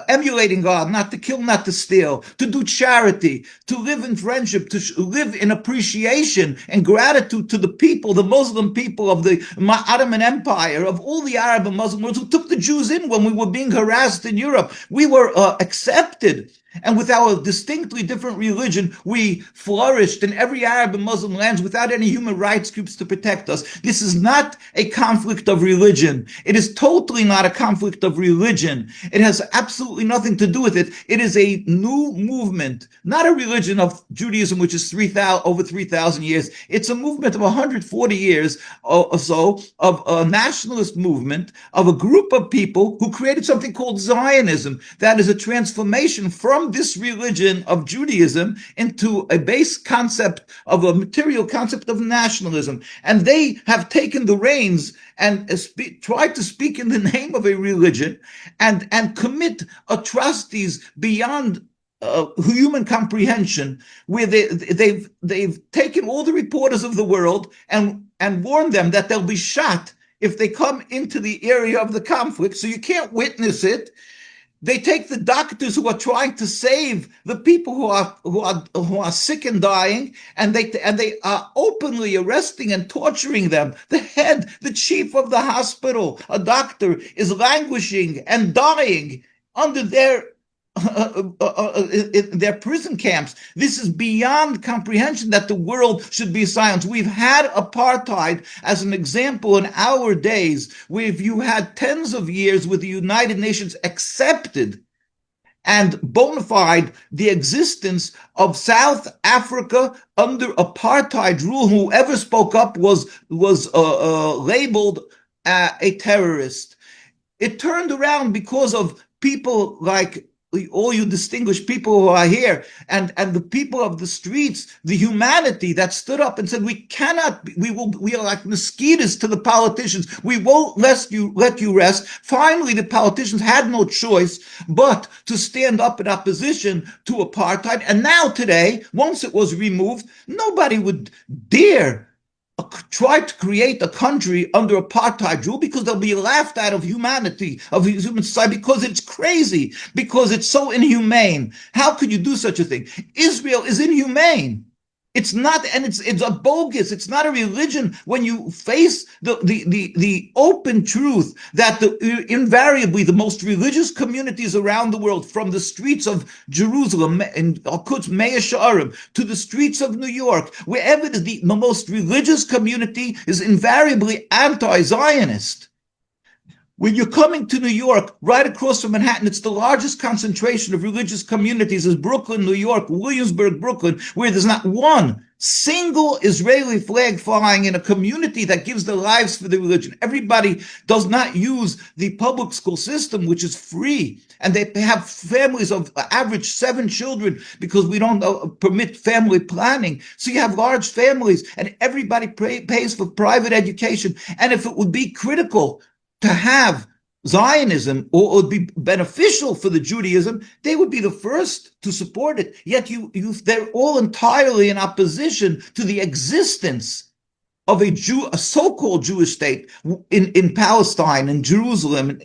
emulating God, not to kill, not to steal, to do charity, to live in friendship, to live in appreciation and gratitude to the people, the Muslim people of the Ottoman Empire, of all the Arab and Muslim worlds who took the Jews in when we were being harassed in Europe. We were accepted. And with our distinctly different religion, we flourished in every Arab and Muslim lands without any human rights groups to protect us. This is not a conflict of religion. It is totally not a conflict of religion. It has absolutely nothing to do with it. It is a new movement, not a religion of Judaism, which is over 3,000 years. It's a movement of 140 years or so of a nationalist movement of a group of people who created something called Zionism. That is a transformation from this religion of Judaism into a base concept of a material concept of nationalism. And they have taken the reins and tried to speak in the name of a religion and commit atrocities beyond human comprehension, where they've taken all the reporters of the world and warned them that they'll be shot if they come into the area of the conflict, so you can't witness it. They take the doctors who are trying to save the people who are sick and dying, and they are openly arresting and torturing them. The chief of the hospital, a doctor, is languishing and dying under their prison camps. This is beyond comprehension that the world should be silenced. We've had apartheid as an example in our days, where you had tens of years with the United Nations accepted and bona fide the existence of South Africa under apartheid rule. Whoever spoke up was labeled a terrorist. It turned around because of people like all you distinguished people who are here, and the people of the streets, the humanity that stood up and said, we are like mosquitoes to the politicians. We won't let you rest. Finally, the politicians had no choice but to stand up in opposition to apartheid. And now today, once it was removed, nobody would dare try to create a country under apartheid rule, because they'll be laughed out of humanity, of human society, because it's crazy, because it's so inhumane. How could you do such a thing? Israel is inhumane. It's not, and it's a bogus. It's not a religion. When you face the open truth that invariably the most religious communities around the world, from the streets of Jerusalem and Al-Quds, Mea She'arim, to the streets of New York, wherever it is, the most religious community is invariably anti-Zionist. When you're coming to New York, right across from Manhattan, it's the largest concentration of religious communities is Brooklyn, New York, Williamsburg, Brooklyn, where there's not one single Israeli flag flying in a community that gives their lives for the religion. Everybody does not use the public school system, which is free. And they have families of average 7 children because we don't permit family planning. So you have large families and everybody pays for private education. And if it would be critical to have Zionism or would be beneficial for the Judaism, they would be the first to support it. Yet they're all entirely in opposition to the existence of a so-called Jewish state in Palestine, in Jerusalem.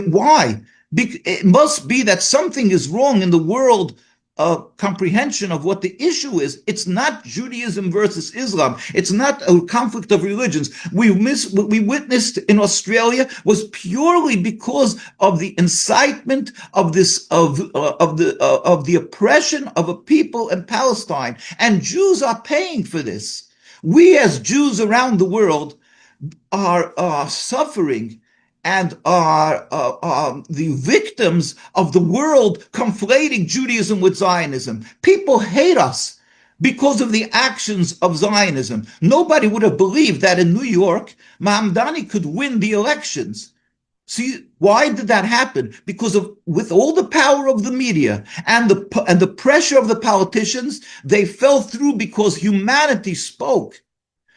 Why? It must be that something is wrong in the world comprehension of what the issue is. It's not Judaism versus Islam. It's not a conflict of religions. What we witnessed in Australia was purely because of the incitement of the oppression of a people in Palestine, and Jews are paying for this. We as Jews around the world are suffering and are the victims of the world conflating Judaism with Zionism. People hate us because of the actions of Zionism. Nobody would have believed that in New York, Mamdani could win the elections. See, why did that happen? Because with all the power of the media and the pressure of the politicians, they fell through because humanity spoke.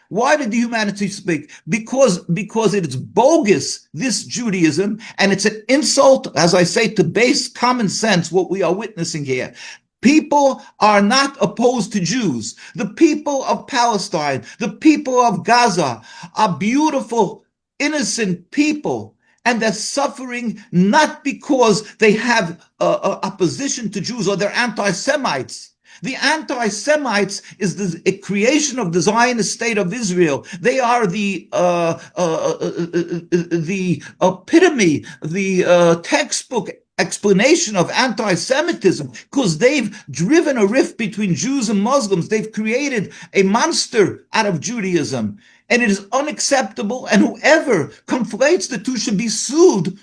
Why did the humanity speak? Because it is bogus, this Judaism, and it's an insult, as I say, to base common sense, what we are witnessing here. People are not opposed to Jews. The people of Palestine, the people of Gaza are beautiful, innocent people, and they're suffering not because they have opposition to Jews or they're anti-Semites. The anti-Semites is a creation of the Zionist state of Israel. They are the epitome, the textbook explanation of anti-Semitism, because they've driven a rift between Jews and Muslims. They've created a monster out of Judaism, and it is unacceptable. And whoever conflates the two should be sued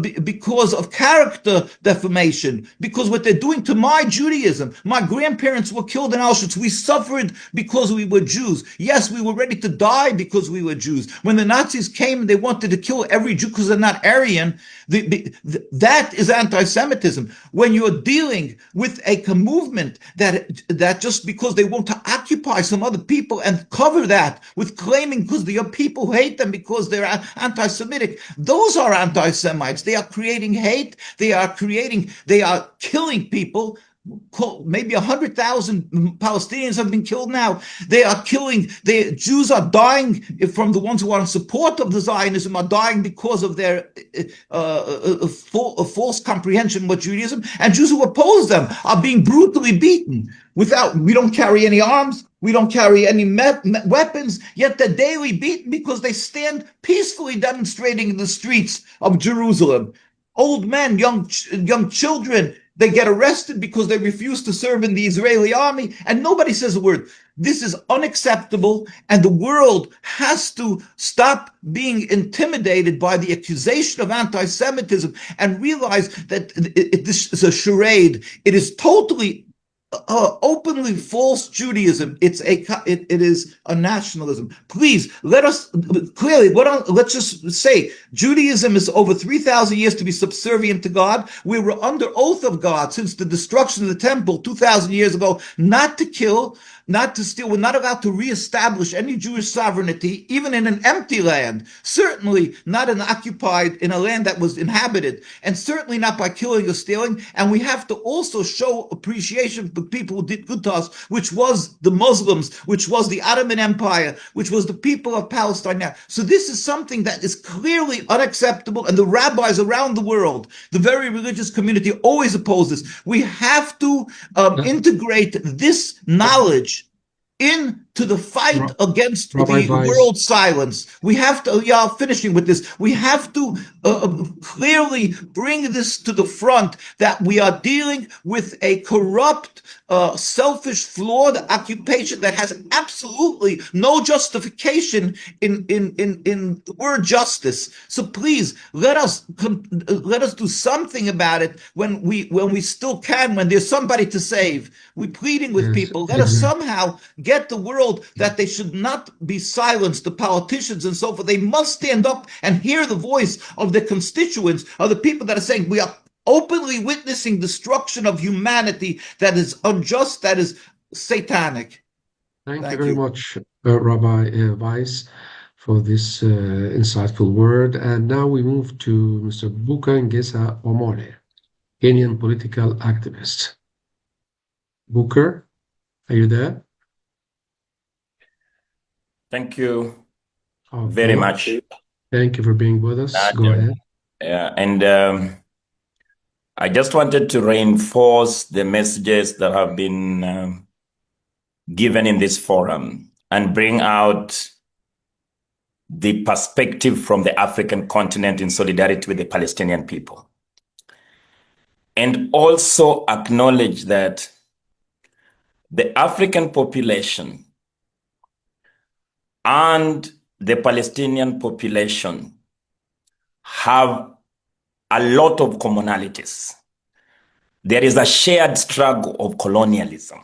because of character defamation, because what they're doing to my Judaism. My grandparents were killed in Auschwitz. We suffered because we were Jews. Yes, we were ready to die because we were Jews. When the Nazis came and they wanted to kill every Jew because they're not Aryan, that is anti-Semitism. When you're dealing with a movement that just because they want to occupy some other people and cover that with claiming because the people hate them because they're anti-Semitic, those are anti-Semites. They are creating hate. They are killing people. Maybe 100,000 Palestinians have been killed now. Jews are dying from the ones who are in support of the Zionism are dying because of their false comprehension of Judaism, and Jews who oppose them are being brutally beaten. We don't carry any arms, we don't carry any weapons, yet they're daily beaten because they stand peacefully demonstrating in the streets of Jerusalem. Old men, young children, they get arrested because they refuse to serve in the Israeli army, and nobody says a word. This is unacceptable, and the world has to stop being intimidated by the accusation of anti-Semitism and realize that this is a charade. It is totally openly false Judaism. It is a nationalism. Please let's just say Judaism is over 3,000 years to be subservient to God. We were under oath of God since the destruction of the temple 2,000 years ago, not to kill, not to steal. We're not allowed to reestablish any Jewish sovereignty, even in an empty land. Certainly not in a land that was inhabited, and certainly not by killing or stealing. And we have to also show appreciation for people who did good to us, which was the Muslims, which was the Ottoman Empire, which was the people of Palestine now. So this is something that is clearly unacceptable, and the rabbis around the world, the very religious community, always oppose this. We have to integrate this knowledge in to the fight against Rabbi the Weiss. world silence. We have to, yeah, finishing with this, we have to clearly bring this to the front that we are dealing with a corrupt, selfish, flawed occupation that has absolutely no justification in the word justice. So please let us do something about it when we still can, when there's somebody to save. We're pleading with people. Let us somehow get the world that they should not be silenced, the politicians and so forth. They must stand up and hear the voice of the constituents, of the people that are saying we are openly witnessing destruction of humanity that is unjust, that is satanic. Thank you very much, Rabbi Weiss, for this insightful word. And now we move to Mr. Buka Ngesa Omore, Kenyan political activist. Booker, are you there? Thank you Okay. very much. Thank you for being with us. Nader. Go ahead. Yeah, and I just wanted to reinforce the messages that have been given in this forum and bring out the perspective from the African continent in solidarity with the Palestinian people. And also acknowledge that the African population and the Palestinian population have a lot of commonalities. There is a shared struggle of colonialism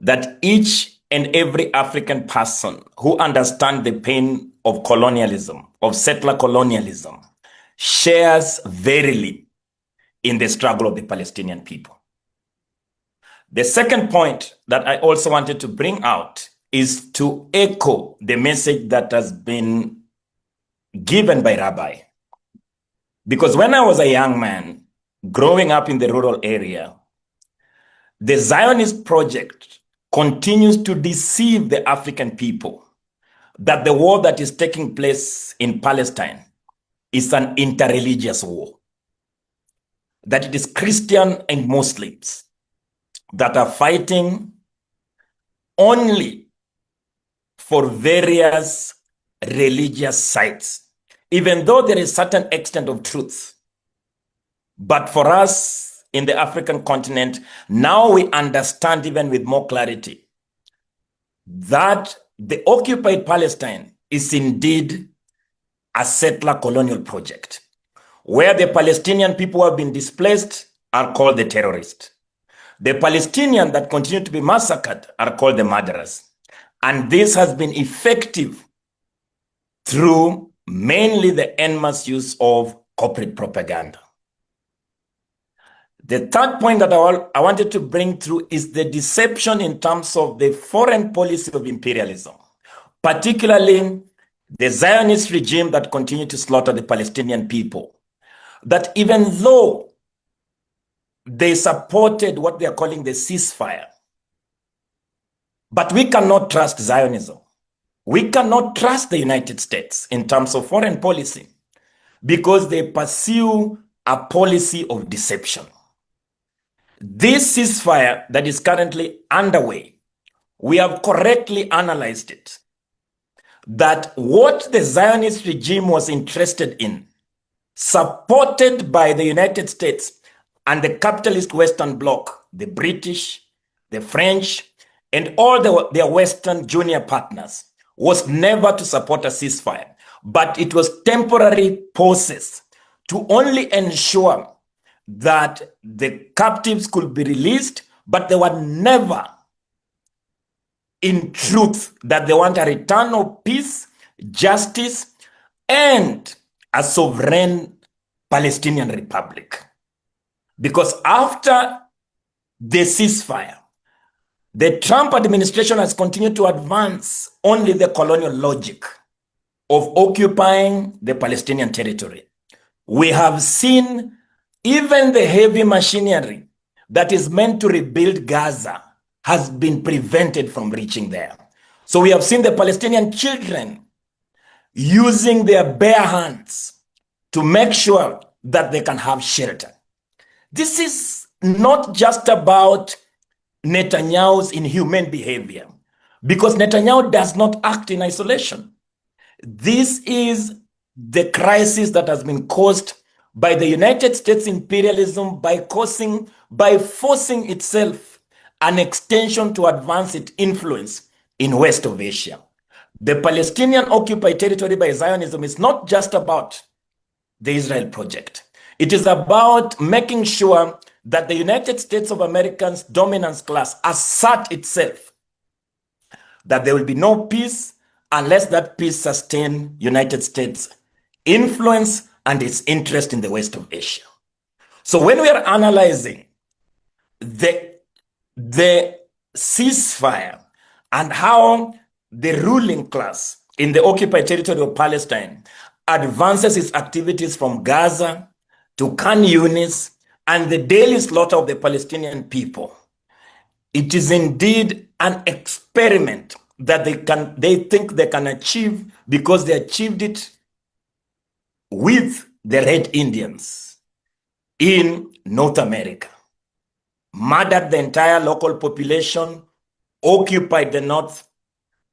that each and every African person who understands the pain of colonialism, of settler colonialism, shares verily in the struggle of the Palestinian people. The second point that I also wanted to bring out is to echo the message that has been given by Rabbi. Because when I was a young man, growing up in the rural area, the Zionist project continues to deceive the African people that the war that is taking place in Palestine is an interreligious war, that it is Christian and Muslims that are fighting only for various religious sites, even though there is certain extent of truth. But for us in the African continent, now we understand even with more clarity that the occupied Palestine is indeed a settler colonial project, where the Palestinian people who have been displaced are called the terrorists. The Palestinians that continue to be massacred are called the murderers. And this has been effective through mainly the endless use of corporate propaganda. The third point that I wanted to bring through is the deception in terms of the foreign policy of imperialism, particularly the Zionist regime that continue to slaughter the Palestinian people. That even though they supported what they are calling the ceasefire, but we cannot trust Zionism. We cannot trust the United States in terms of foreign policy because they pursue a policy of deception. This ceasefire that is currently underway, we have correctly analyzed it, that what the Zionist regime was interested in, supported by the United States and the capitalist Western bloc, the British, the French, and all their Western junior partners, was never to support a ceasefire, but it was temporary pauses to only ensure that the captives could be released, but they were never in truth that they want a return of peace, justice, and a sovereign Palestinian Republic. Because after the ceasefire, the Trump administration has continued to advance only the colonial logic of occupying the Palestinian territory. We have seen even the heavy machinery that is meant to rebuild Gaza has been prevented from reaching there. So we have seen the Palestinian children using their bare hands to make sure that they can have shelter. This is not just about Netanyahu's inhumane behavior, because Netanyahu does not act in isolation. This is the crisis that has been caused by the United States imperialism by forcing itself an extension to advance its influence in West of Asia. The Palestinian occupied territory by Zionism is not just about the Israel project. It is about making sure that the United States of America's dominance class assert itself, that there will be no peace unless that peace sustains United States influence and its interest in the West of Asia. So when we are analyzing the ceasefire and how the ruling class in the occupied territory of Palestine advances its activities from Gaza to Khan Yunis and the daily slaughter of the Palestinian people, it is indeed an experiment that they think they can achieve because they achieved it with the Red Indians in North America, murdered the entire local population, occupied the North,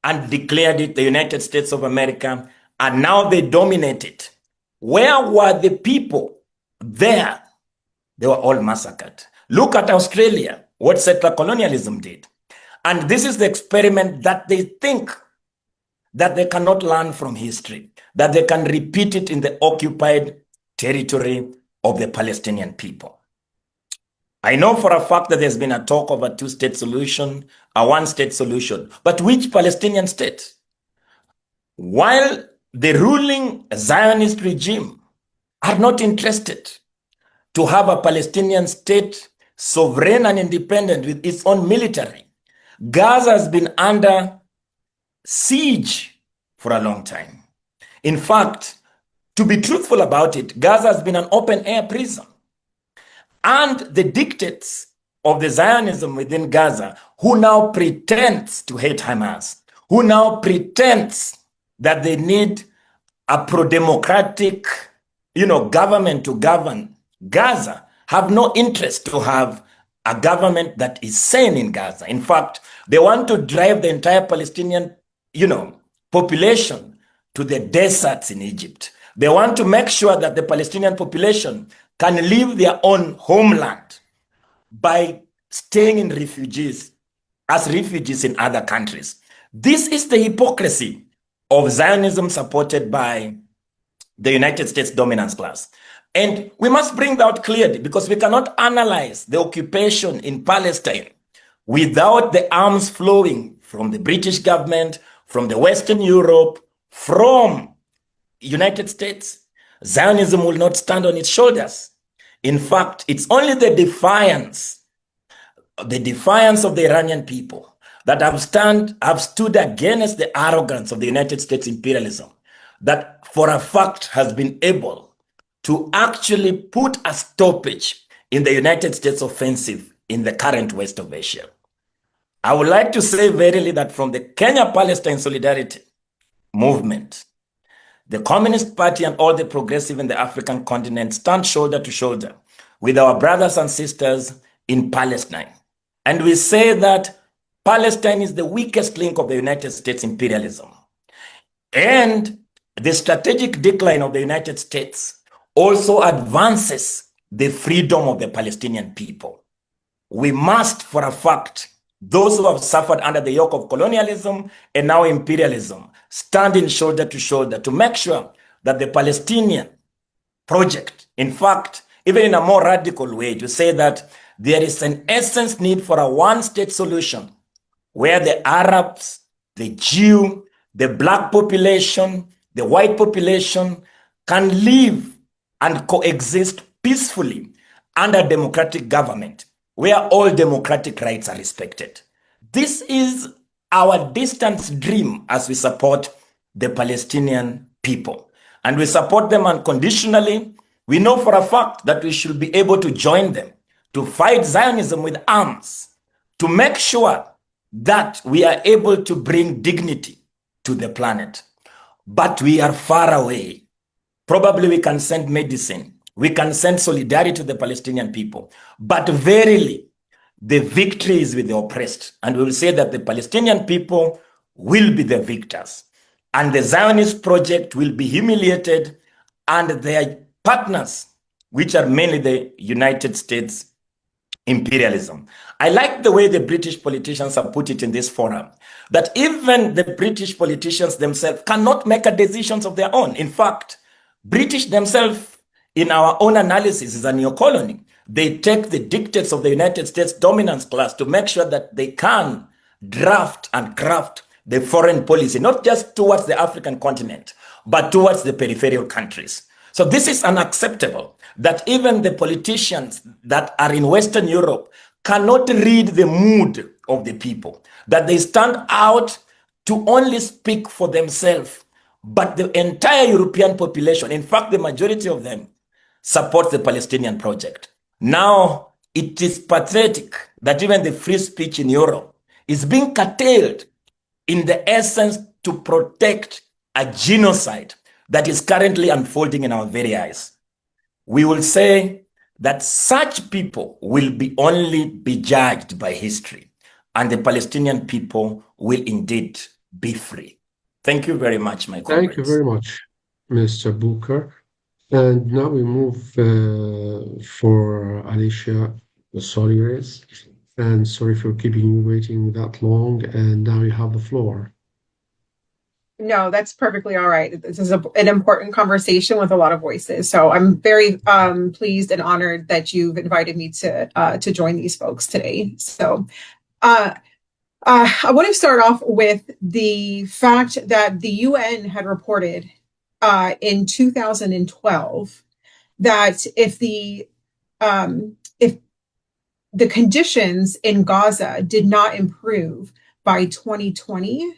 and declared it the United States of America, and now they dominate it. Where were the people there? They were all massacred. Look at Australia, what settler colonialism did. And this is the experiment that they think that they cannot learn from history, that they can repeat it in the occupied territory of the Palestinian people. I know for a fact that there's been a talk of a two-state solution, a one-state solution, but which Palestinian state? While the ruling Zionist regime are not interested to have a Palestinian state sovereign and independent with its own military, Gaza has been under siege for a long time. In fact, to be truthful about it, Gaza has been an open-air prison. And the dictates of the Zionism within Gaza, who now pretends to hate Hamas, who now pretends that they need a pro-democratic, government to govern Gaza, have no interest to have a government that is sane in Gaza. In fact, they want to drive the entire Palestinian, population to the deserts in Egypt. They want to make sure that the Palestinian population can leave their own homeland by staying in as refugees in other countries. This is the hypocrisy of Zionism supported by the United States dominance class. And we must bring that out clearly, because we cannot analyze the occupation in Palestine without the arms flowing from the British government, from the Western Europe, from United States. Zionism will not stand on its shoulders. In fact, it's only the defiance of the Iranian people that have stood against the arrogance of the United States imperialism, that for a fact has been able to actually put a stoppage in the United States offensive in the current West of Asia. I would like to say verily that from the Kenya-Palestine Solidarity movement, the Communist Party and all the progressive in the African continent stand shoulder to shoulder with our brothers and sisters in Palestine. And we say that Palestine is the weakest link of the United States imperialism. And the strategic decline of the United States also advances the freedom of the Palestinian people. We must, for a fact, those who have suffered under the yoke of colonialism and now imperialism, standing shoulder to shoulder to make sure that the Palestinian project, in fact, even in a more radical way, to say that there is an essence need for a one-state solution where the Arabs, the Jew, the black population, the white population can live and coexist peacefully under democratic government, where all democratic rights are respected. This is our distant dream as we support the Palestinian people. And we support them unconditionally. We know for a fact that we should be able to join them to fight Zionism with arms, to make sure that we are able to bring dignity to the planet. But we are far away. Probably we can send medicine. We can send solidarity to the Palestinian people. But verily, the victory is with the oppressed. And we will say that the Palestinian people will be the victors. And the Zionist project will be humiliated, and their partners, which are mainly the United States imperialism. I like the way the British politicians have put it in this forum, that even the British politicians themselves cannot make a decisions of their own. In fact, British themselves, in our own analysis, is a neocolony. They take the dictates of the United States dominance class to make sure that they can draft and craft the foreign policy, not just towards the African continent, but towards the peripheral countries. So this is unacceptable, that even the politicians that are in Western Europe cannot read the mood of the people, that they stand out to only speak for themselves, but the entire European population, in fact, the majority of them, supports the Palestinian project. Now, it is pathetic that even the free speech in Europe is being curtailed in the essence to protect a genocide that is currently unfolding in our very eyes. We will say that such people will only be judged by history, and the Palestinian people will indeed be free. Thank you very much, my comrades. Thank you very much, Mr. Booker. And now we move for Alicia Solis. And sorry for keeping you waiting that long. And now you have the floor. No, that's perfectly all right. This is an important conversation with a lot of voices. So I'm very pleased and honored that you've invited me to join these folks today. So I want to start off with the fact that the UN had reported in 2012 that if the conditions in Gaza did not improve by 2020,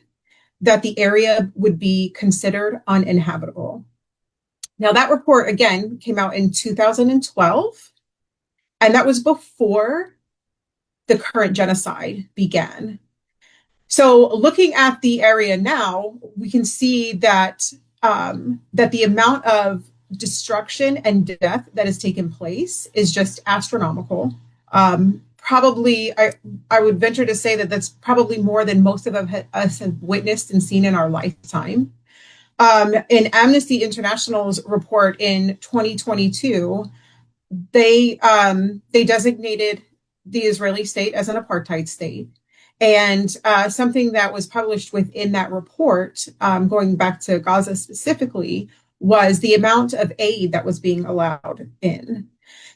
that the area would be considered uninhabitable. Now, that report, again, came out in 2012, and that was before the current genocide began. So looking at the area now, we can see that, that the amount of destruction and death that has taken place is just astronomical. Probably, I would venture to say that that's probably more than most of us have witnessed and seen in our lifetime. In Amnesty International's report in 2022, they designated the Israeli state as an apartheid state. And something that was published within that report, going back to Gaza specifically, was the amount of aid that was being allowed in.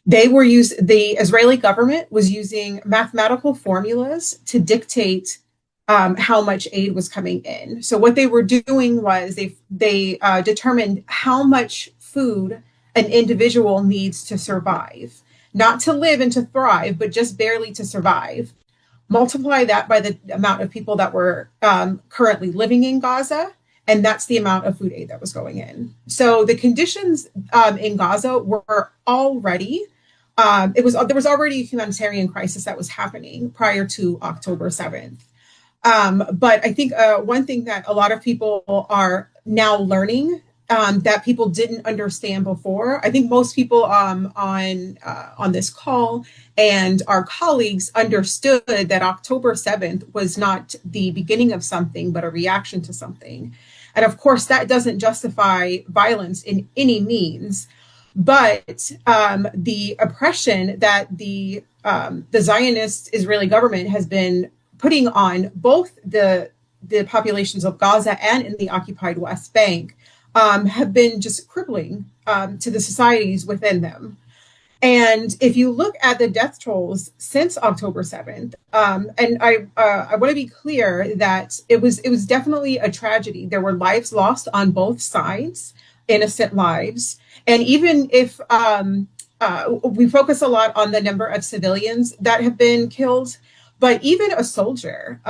The Israeli government was using mathematical formulas to dictate how much aid was coming in. So what they were doing was they determined how much food an individual needs to survive, not to live and to thrive, but just barely to survive. Multiply that by the amount of people that were currently living in Gaza, and that's the amount of food aid that was going in. So the conditions in Gaza were already, there was already a humanitarian crisis that was happening prior to October 7th. But I think one thing that a lot of people are now learning that people didn't understand before. I think most people on this call and our colleagues understood that October 7th was not the beginning of something, but a reaction to something. And of course, that doesn't justify violence in any means. But the oppression that the Zionist Israeli government has been putting on both the populations of Gaza and in the occupied West Bank have been just crippling to the societies within them. And if you look at the death tolls since October 7th, and I want to be clear that it was definitely a tragedy. There were lives lost on both sides, innocent lives. And even if we focus a lot on the number of civilians that have been killed, but even a soldier,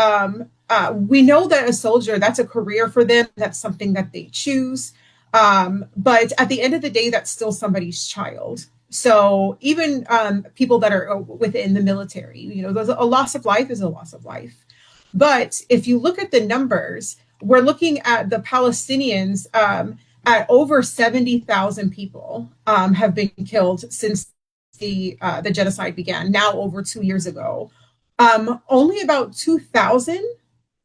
we know that a soldier, that's a career for them. That's something that they choose. But at the end of the day, that's still somebody's child. So even people that are within the military, you know, a loss of life is a loss of life. But if you look at the numbers, we're looking at the Palestinians at over 70,000 people have been killed since the genocide began, now over 2 years ago, Only about 2,000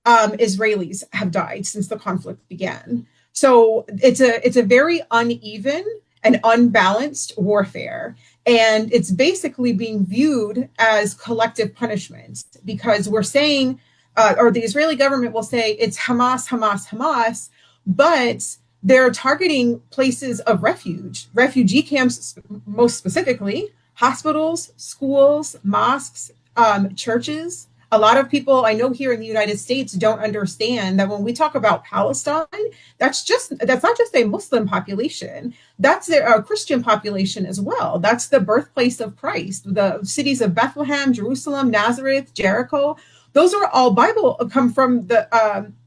Israelis have died since the conflict began. So it's a very uneven and unbalanced warfare. And it's basically being viewed as collective punishment because we're saying, or the Israeli government will say it's Hamas, Hamas, Hamas, but they're targeting places of refuge, refugee camps, most specifically, hospitals, schools, mosques, churches. A lot of people I know here in the United States don't understand that when we talk about Palestine, that's not just a Muslim population. That's a Christian population as well. That's the birthplace of Christ. The cities of Bethlehem, Jerusalem, Nazareth, Jericho. Those are all come from the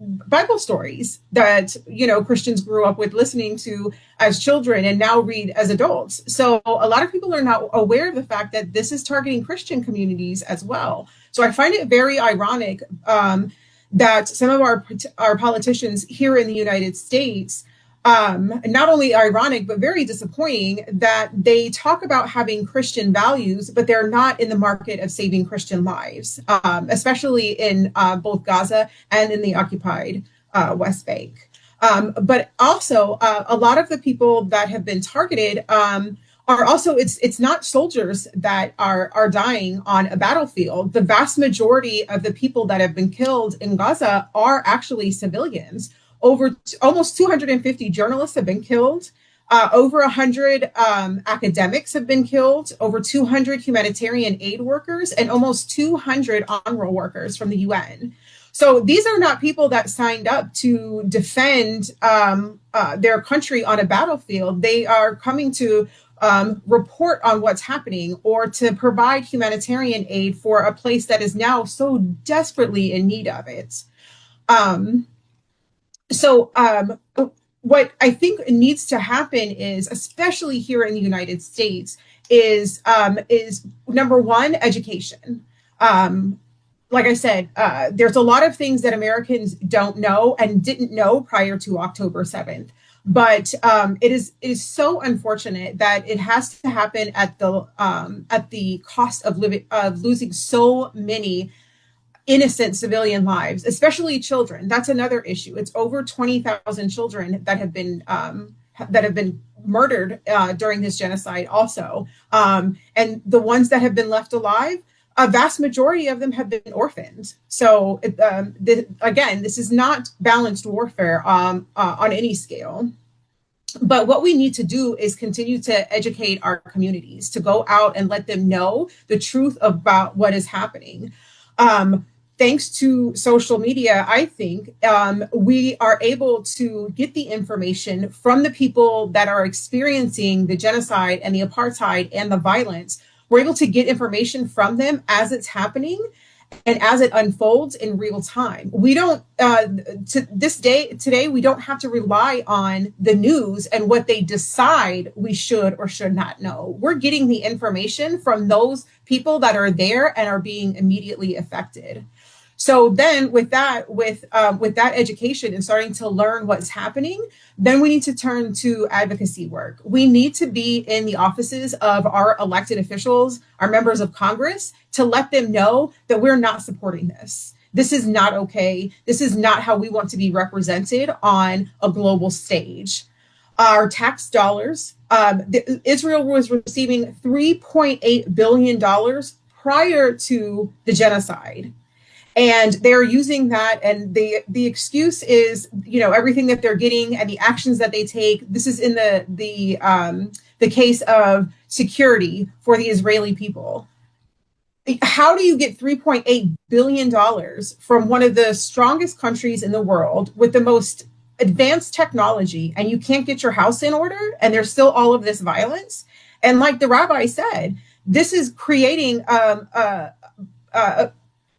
Bible stories that Christians grew up with listening to as children and now read as adults. So a lot of people are not aware of the fact that this is targeting Christian communities as well. So I find it very ironic that some of our politicians here in the United States, not only ironic, but very disappointing that they talk about having Christian values, but they're not in the market of saving Christian lives, especially in both Gaza and in the occupied West Bank. But also, a lot of the people that have been targeted are also, it's not soldiers that are dying on a battlefield. The vast majority of the people that have been killed in Gaza are actually civilians. Almost 250 journalists have been killed. Over 100 academics have been killed. Over 200 humanitarian aid workers and almost 200 UNRWA workers from the UN. So these are not people that signed up to defend their country on a battlefield. They are coming to report on what's happening or to provide humanitarian aid for a place that is now so desperately in need of it. So what I think needs to happen is, especially here in the United States, is number one, education. Like I said, there's a lot of things that Americans don't know and didn't know prior to October 7th. But it is so unfortunate that it has to happen at the cost of losing so many innocent civilian lives, especially children. That's another issue. It's over 20,000 children that have been murdered during this genocide also. And the ones that have been left alive, a vast majority of them have been orphaned. So again, this is not balanced warfare on any scale. But what we need to do is continue to educate our communities, to go out and let them know the truth about what is happening. Thanks to social media, I think we are able to get the information from the people that are experiencing the genocide and the apartheid and the violence. We're able to get information from them as it's happening and as it unfolds in real time. We don't, today, we don't have to rely on the news and what they decide we should or should not know. We're getting the information from those people that are there and are being immediately affected. So then with that education and starting to learn what's happening, then we need to turn to advocacy work. We need to be in the offices of our elected officials, our members of Congress, to let them know that we're not supporting this. This is not okay. This is not how we want to be represented on a global stage. Our tax dollars, Israel was receiving $3.8 billion prior to the genocide. And they're using that, and the excuse is, everything that they're getting and the actions that they take. This is in the case of security for the Israeli people. How do you get $3.8 billion from one of the strongest countries in the world with the most advanced technology, and you can't get your house in order, and there's still all of this violence? And like the rabbi said, this is creating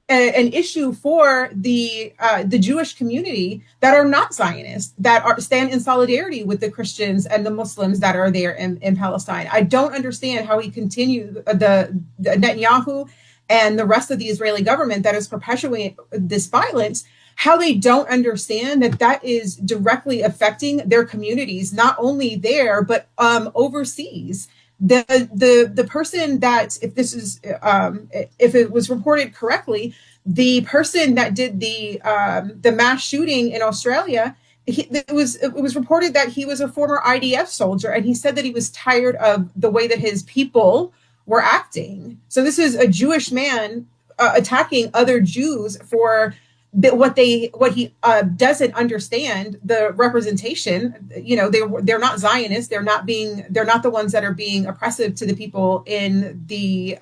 an issue for the Jewish community that are not Zionists, that stand in solidarity with the Christians and the Muslims that are there in Palestine. I don't understand how we continue the Netanyahu and the rest of the Israeli government that is perpetuating this violence, how they don't understand that is directly affecting their communities, not only there, but overseas. The person that, if it was reported correctly, the person that did the mass shooting in Australia, it was reported that he was a former IDF soldier, and he said that he was tired of the way that his people were acting. So this is a Jewish man attacking other Jews for what he doesn't understand the representation. They're not Zionists. They're not the ones that are being oppressive to the people in the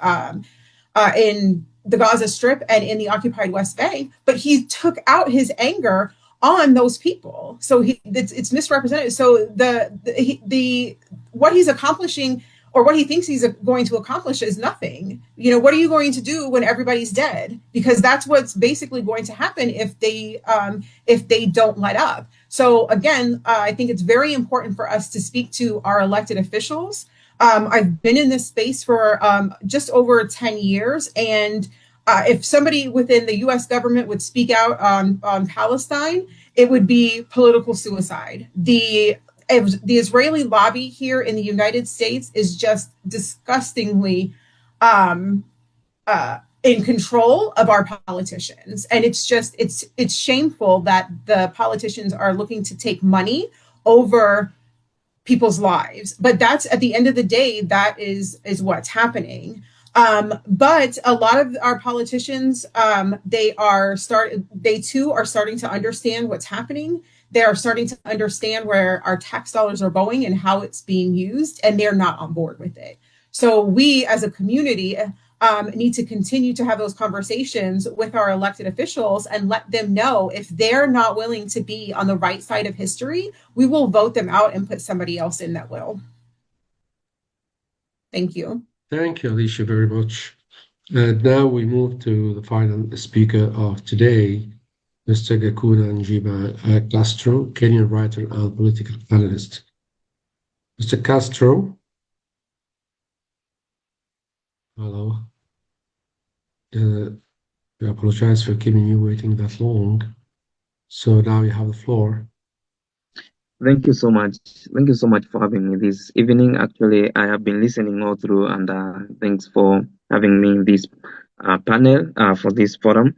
Gaza Strip and in the occupied West Bank. But he took out his anger on those people, so it's misrepresented. So the what he's accomplishing, or what he thinks he's going to accomplish, is nothing. What are you going to do when everybody's dead? Because that's what's basically going to happen if they don't let up. So again, I think it's very important for us to speak to our elected officials. I've been in this space for just over 10 years, and if somebody within the U.S. government would speak out on Palestine, it would be political suicide. The Israeli lobby here in the United States is just disgustingly in control of our politicians, and it's shameful that the politicians are looking to take money over people's lives. But that's, at the end of the day, that is what's happening. But a lot of our politicians, they too are starting to understand what's happening. They are starting to understand where our tax dollars are going and how it's being used, and they're not on board with it. So we as a community need to continue to have those conversations with our elected officials and let them know, if they're not willing to be on the right side of history, we will vote them out and put somebody else in that will. Thank you. Thank you, Alicia, very much. And now we move to the final speaker of today, Mr. Gakuna Njiba Castro, Kenyan writer and political analyst. Mr. Castro? Hello. We apologize for keeping you waiting that long. So now you have the floor. Thank you so much. Thank you so much for having me this evening. Actually, I have been listening all through, and thanks for having me in this panel for this forum.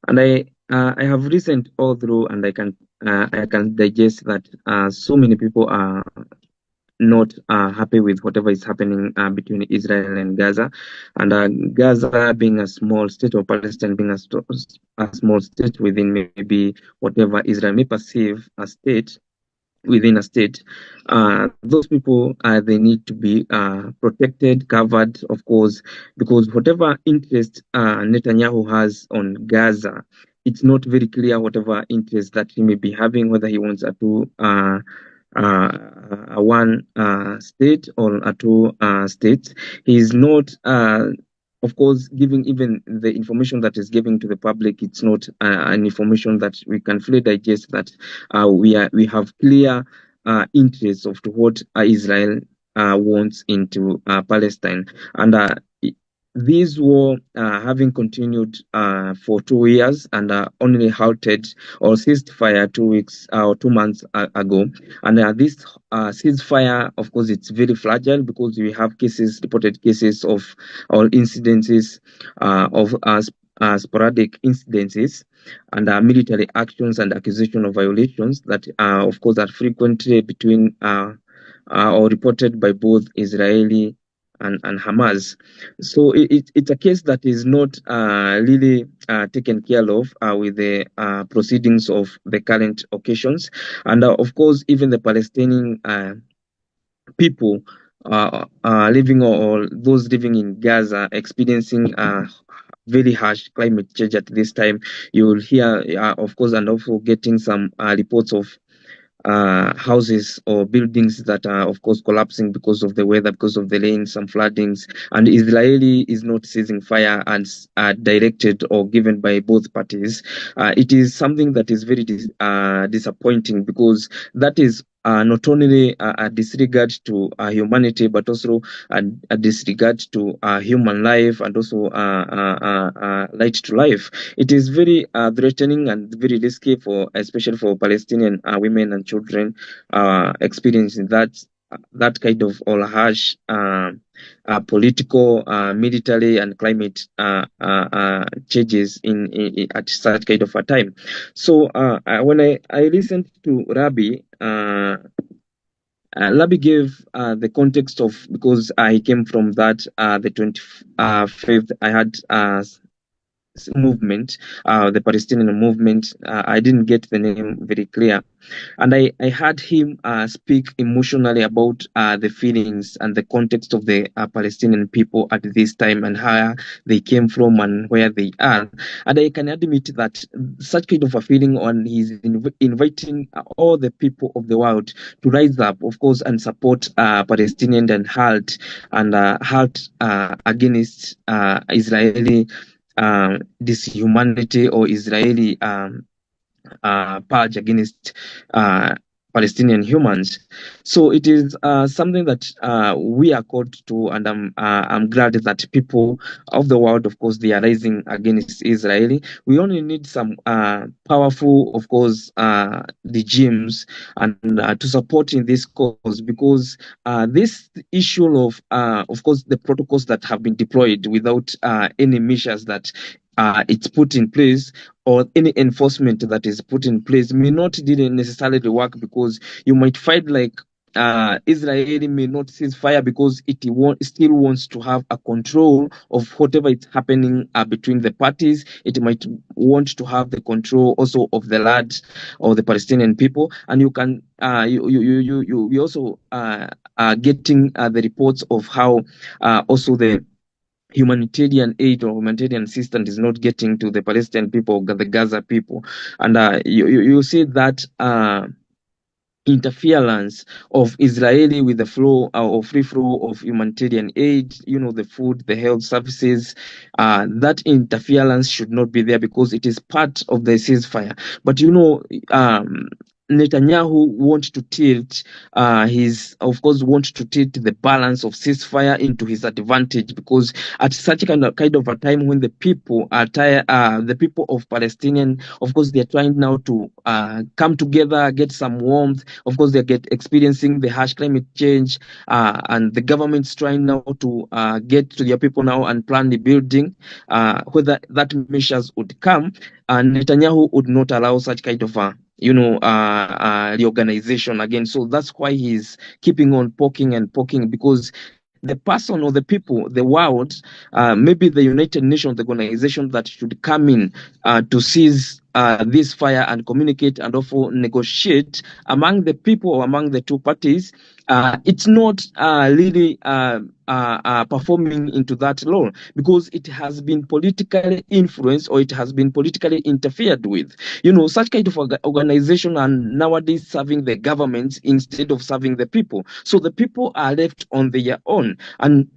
And I have listened all through, and I can digest that so many people are not happy with whatever is happening between Israel and Gaza, and Gaza being a small state, or Palestine being a small state within maybe whatever Israel may perceive a state within a state. Those people, they need to be protected, covered, of course, because whatever interest Netanyahu has on Gaza, it's not very clear whatever interest that he may be having, whether he wants a one state or a two states. He is not, of course, giving even the information that is given to the public. It's not an information that we can fully digest, that we have clear interests of what Israel wants into Palestine. And this war having continued for 2 years and only halted or ceased fire 2 weeks or 2 months ago. And this ceasefire, of course, it's very fragile, because we have reported cases of, or incidences of sporadic incidences and military actions and accusation of violations that, of course, are frequently between or reported by both Israeli and Hamas. So it's a case that is not really taken care of with the proceedings of the current occasions. And of course, even the Palestinian people living, or those living in Gaza, experiencing very harsh climate change at this time. You will hear, of course, and also getting some reports of houses or buildings that are, of course, collapsing because of the weather, because of the rain, some floodings. And Israeli is not ceasing fire, and directed or given by both parties. It is something that is very disappointing, because that is not only a disregard to humanity, but also a disregard to human life, and also right to life. It is very threatening and very risky, especially for Palestinian women and children experiencing that that kind of all harsh political, military, and climate changes in at such kind of a time. So when I listened to Rabbi, Labi gave the context of, because I came from that the 25th, I had movement, the Palestinian movement. I didn't get the name very clear. And I heard him speak emotionally about the feelings and the context of the Palestinian people at this time and how they came from and where they are. And I can admit that such kind of a feeling on he's inviting all the people of the world to rise up, of course, and support Palestinian and halt against Israeli dishumanity or Israeli purge against Palestinian humans. So it is something that we are called to, and I'm glad that people of the world, of course, they are rising against Israeli. We only need some powerful, of course, regimes and to support in this cause, because this issue of course, the protocols that have been deployed without any measures that it's put in place, or any enforcement that is put in place, may not didn't necessarily work, because you might find like Israel may not cease fire because it still wants to have a control of whatever is happening between the parties. It might want to have the control also of the land or the Palestinian people, and you can you also are getting the reports of how also the humanitarian aid or humanitarian assistance is not getting to the Palestinian people, the Gaza people. And you see that interference of Israeli with the flow or free flow of humanitarian aid, the food, the health services, that interference should not be there, because it is part of the ceasefire. But Netanyahu wants to tilt the balance of ceasefire into his advantage, because at such kind of a time when the people are tired, the people of Palestinian, of course, they're trying now to come together, get some warmth. Of course, they're experiencing the harsh climate change, and the government's trying now to get to their people now and plan the building. Whether that measures would come, and Netanyahu would not allow such kind of reorganization again. So that's why he's keeping on poking and poking, because the person or the people, the world, maybe the United Nations, the organization that should come in to seize this fire and communicate and also negotiate among the people or among the two parties, it's not really performing into that law, because it has been politically influenced or it has been politically interfered with. Such kind of organization are nowadays serving the government instead of serving the people. So the people are left on their own. And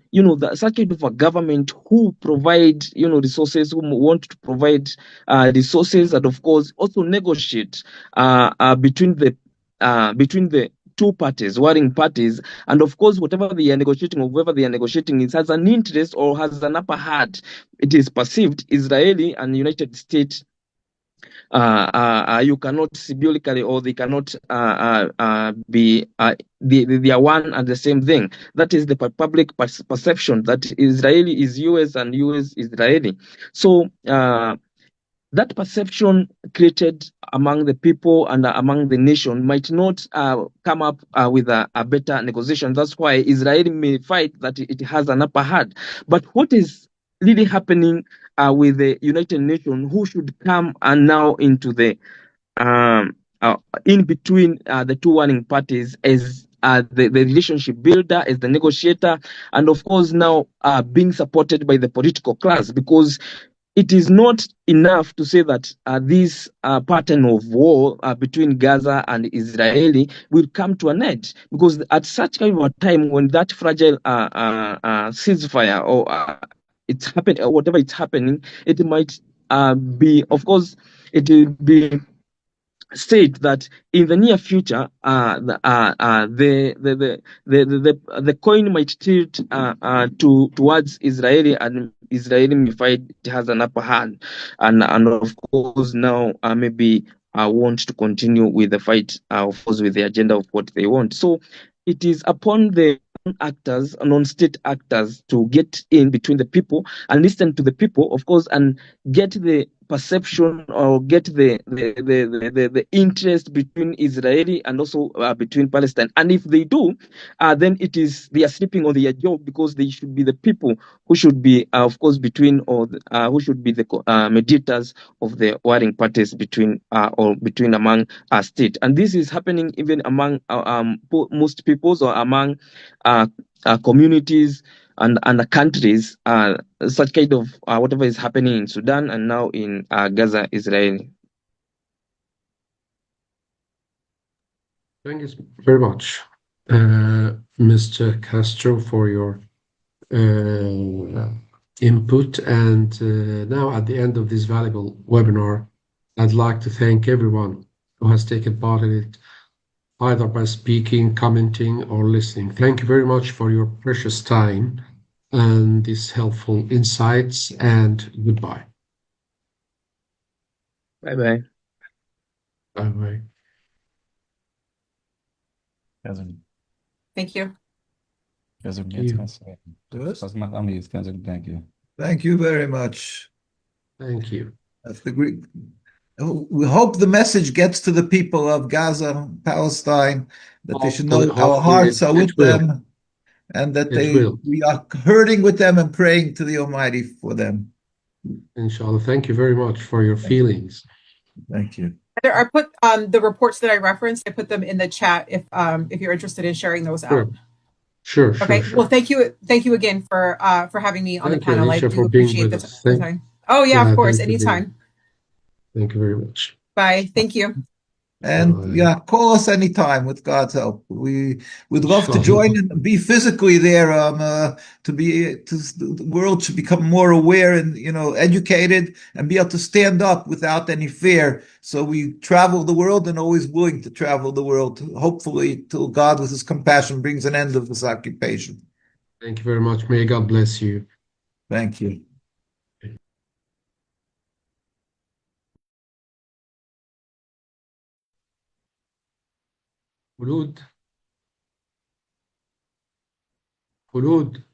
such kind of a government who provide, resources, who want to provide resources, and of course also negotiate between the two parties, warring parties, and of course whatever they are negotiating or whoever they are negotiating is has an interest or has an upper hand. It is perceived Israeli and United States. You cannot symbolically, or they cannot be they are one and the same thing. That is the public perception that Israeli is US and US is Israeli. So that perception created among the people and among the nation might not come up with a better negotiation. That's why Israel may fight that it has an upper hand. But what is really happening with the United Nations, who should come and now into the in between the two warring parties as the relationship builder, as the negotiator, and of course now being supported by the political class, because it is not enough to say that this pattern of war between Gaza and Israeli will come to an end, because at such kind of a time when that fragile ceasefire or it's happening, or whatever it's happening, it might be, of course, it will be state that in the near future, the coin might tilt towards Israeli, and Israeli may find it has an upper hand, and of course now maybe want to continue with the fight, of course, with the agenda of what they want. So it is upon the actors, non-state actors, to get in between the people and listen to the people, of course, and get the perception or get the interest between Israeli and also between Palestine. And if they do, then they are sleeping on their job, because they should be the people who should be, of course, between, or who should be the mediators of the warring parties between or between among state. And this is happening even among most peoples, or among communities and the countries, such kind of whatever is happening in Sudan and now in Gaza, Israel. Thank you very much, Mr. Castro, for your input. And now, at the end of this valuable webinar, I'd like to thank everyone who has taken part in it, either by speaking, commenting, or listening. Thank you very much for your precious time and these helpful insights, and goodbye. Bye-bye. Bye-bye. Thank you. Thank you. Thank you very much. Thank you. That's the Greek. We hope the message gets to the people of Gaza, Palestine, that they should know our hearts are with them, and that we are hurting with them and praying to the Almighty for them. Inshallah. Thank you very much for your feelings. Thank you. I put the reports that I referenced, I put them in the chat if you're interested in sharing those out. Sure. Okay. Well, thank you again for having me on the panel. I do appreciate the time. Oh yeah, of course, anytime. Thank you very much. Bye. Thank you. And call us anytime with God's help. We'd love to join and be physically there. The world should become more aware and educated and be able to stand up without any fear. So we travel the world and always willing to travel the world. Hopefully, till God, with His compassion, brings an end of this occupation. Thank you very much. May God bless you. Thank you. خلود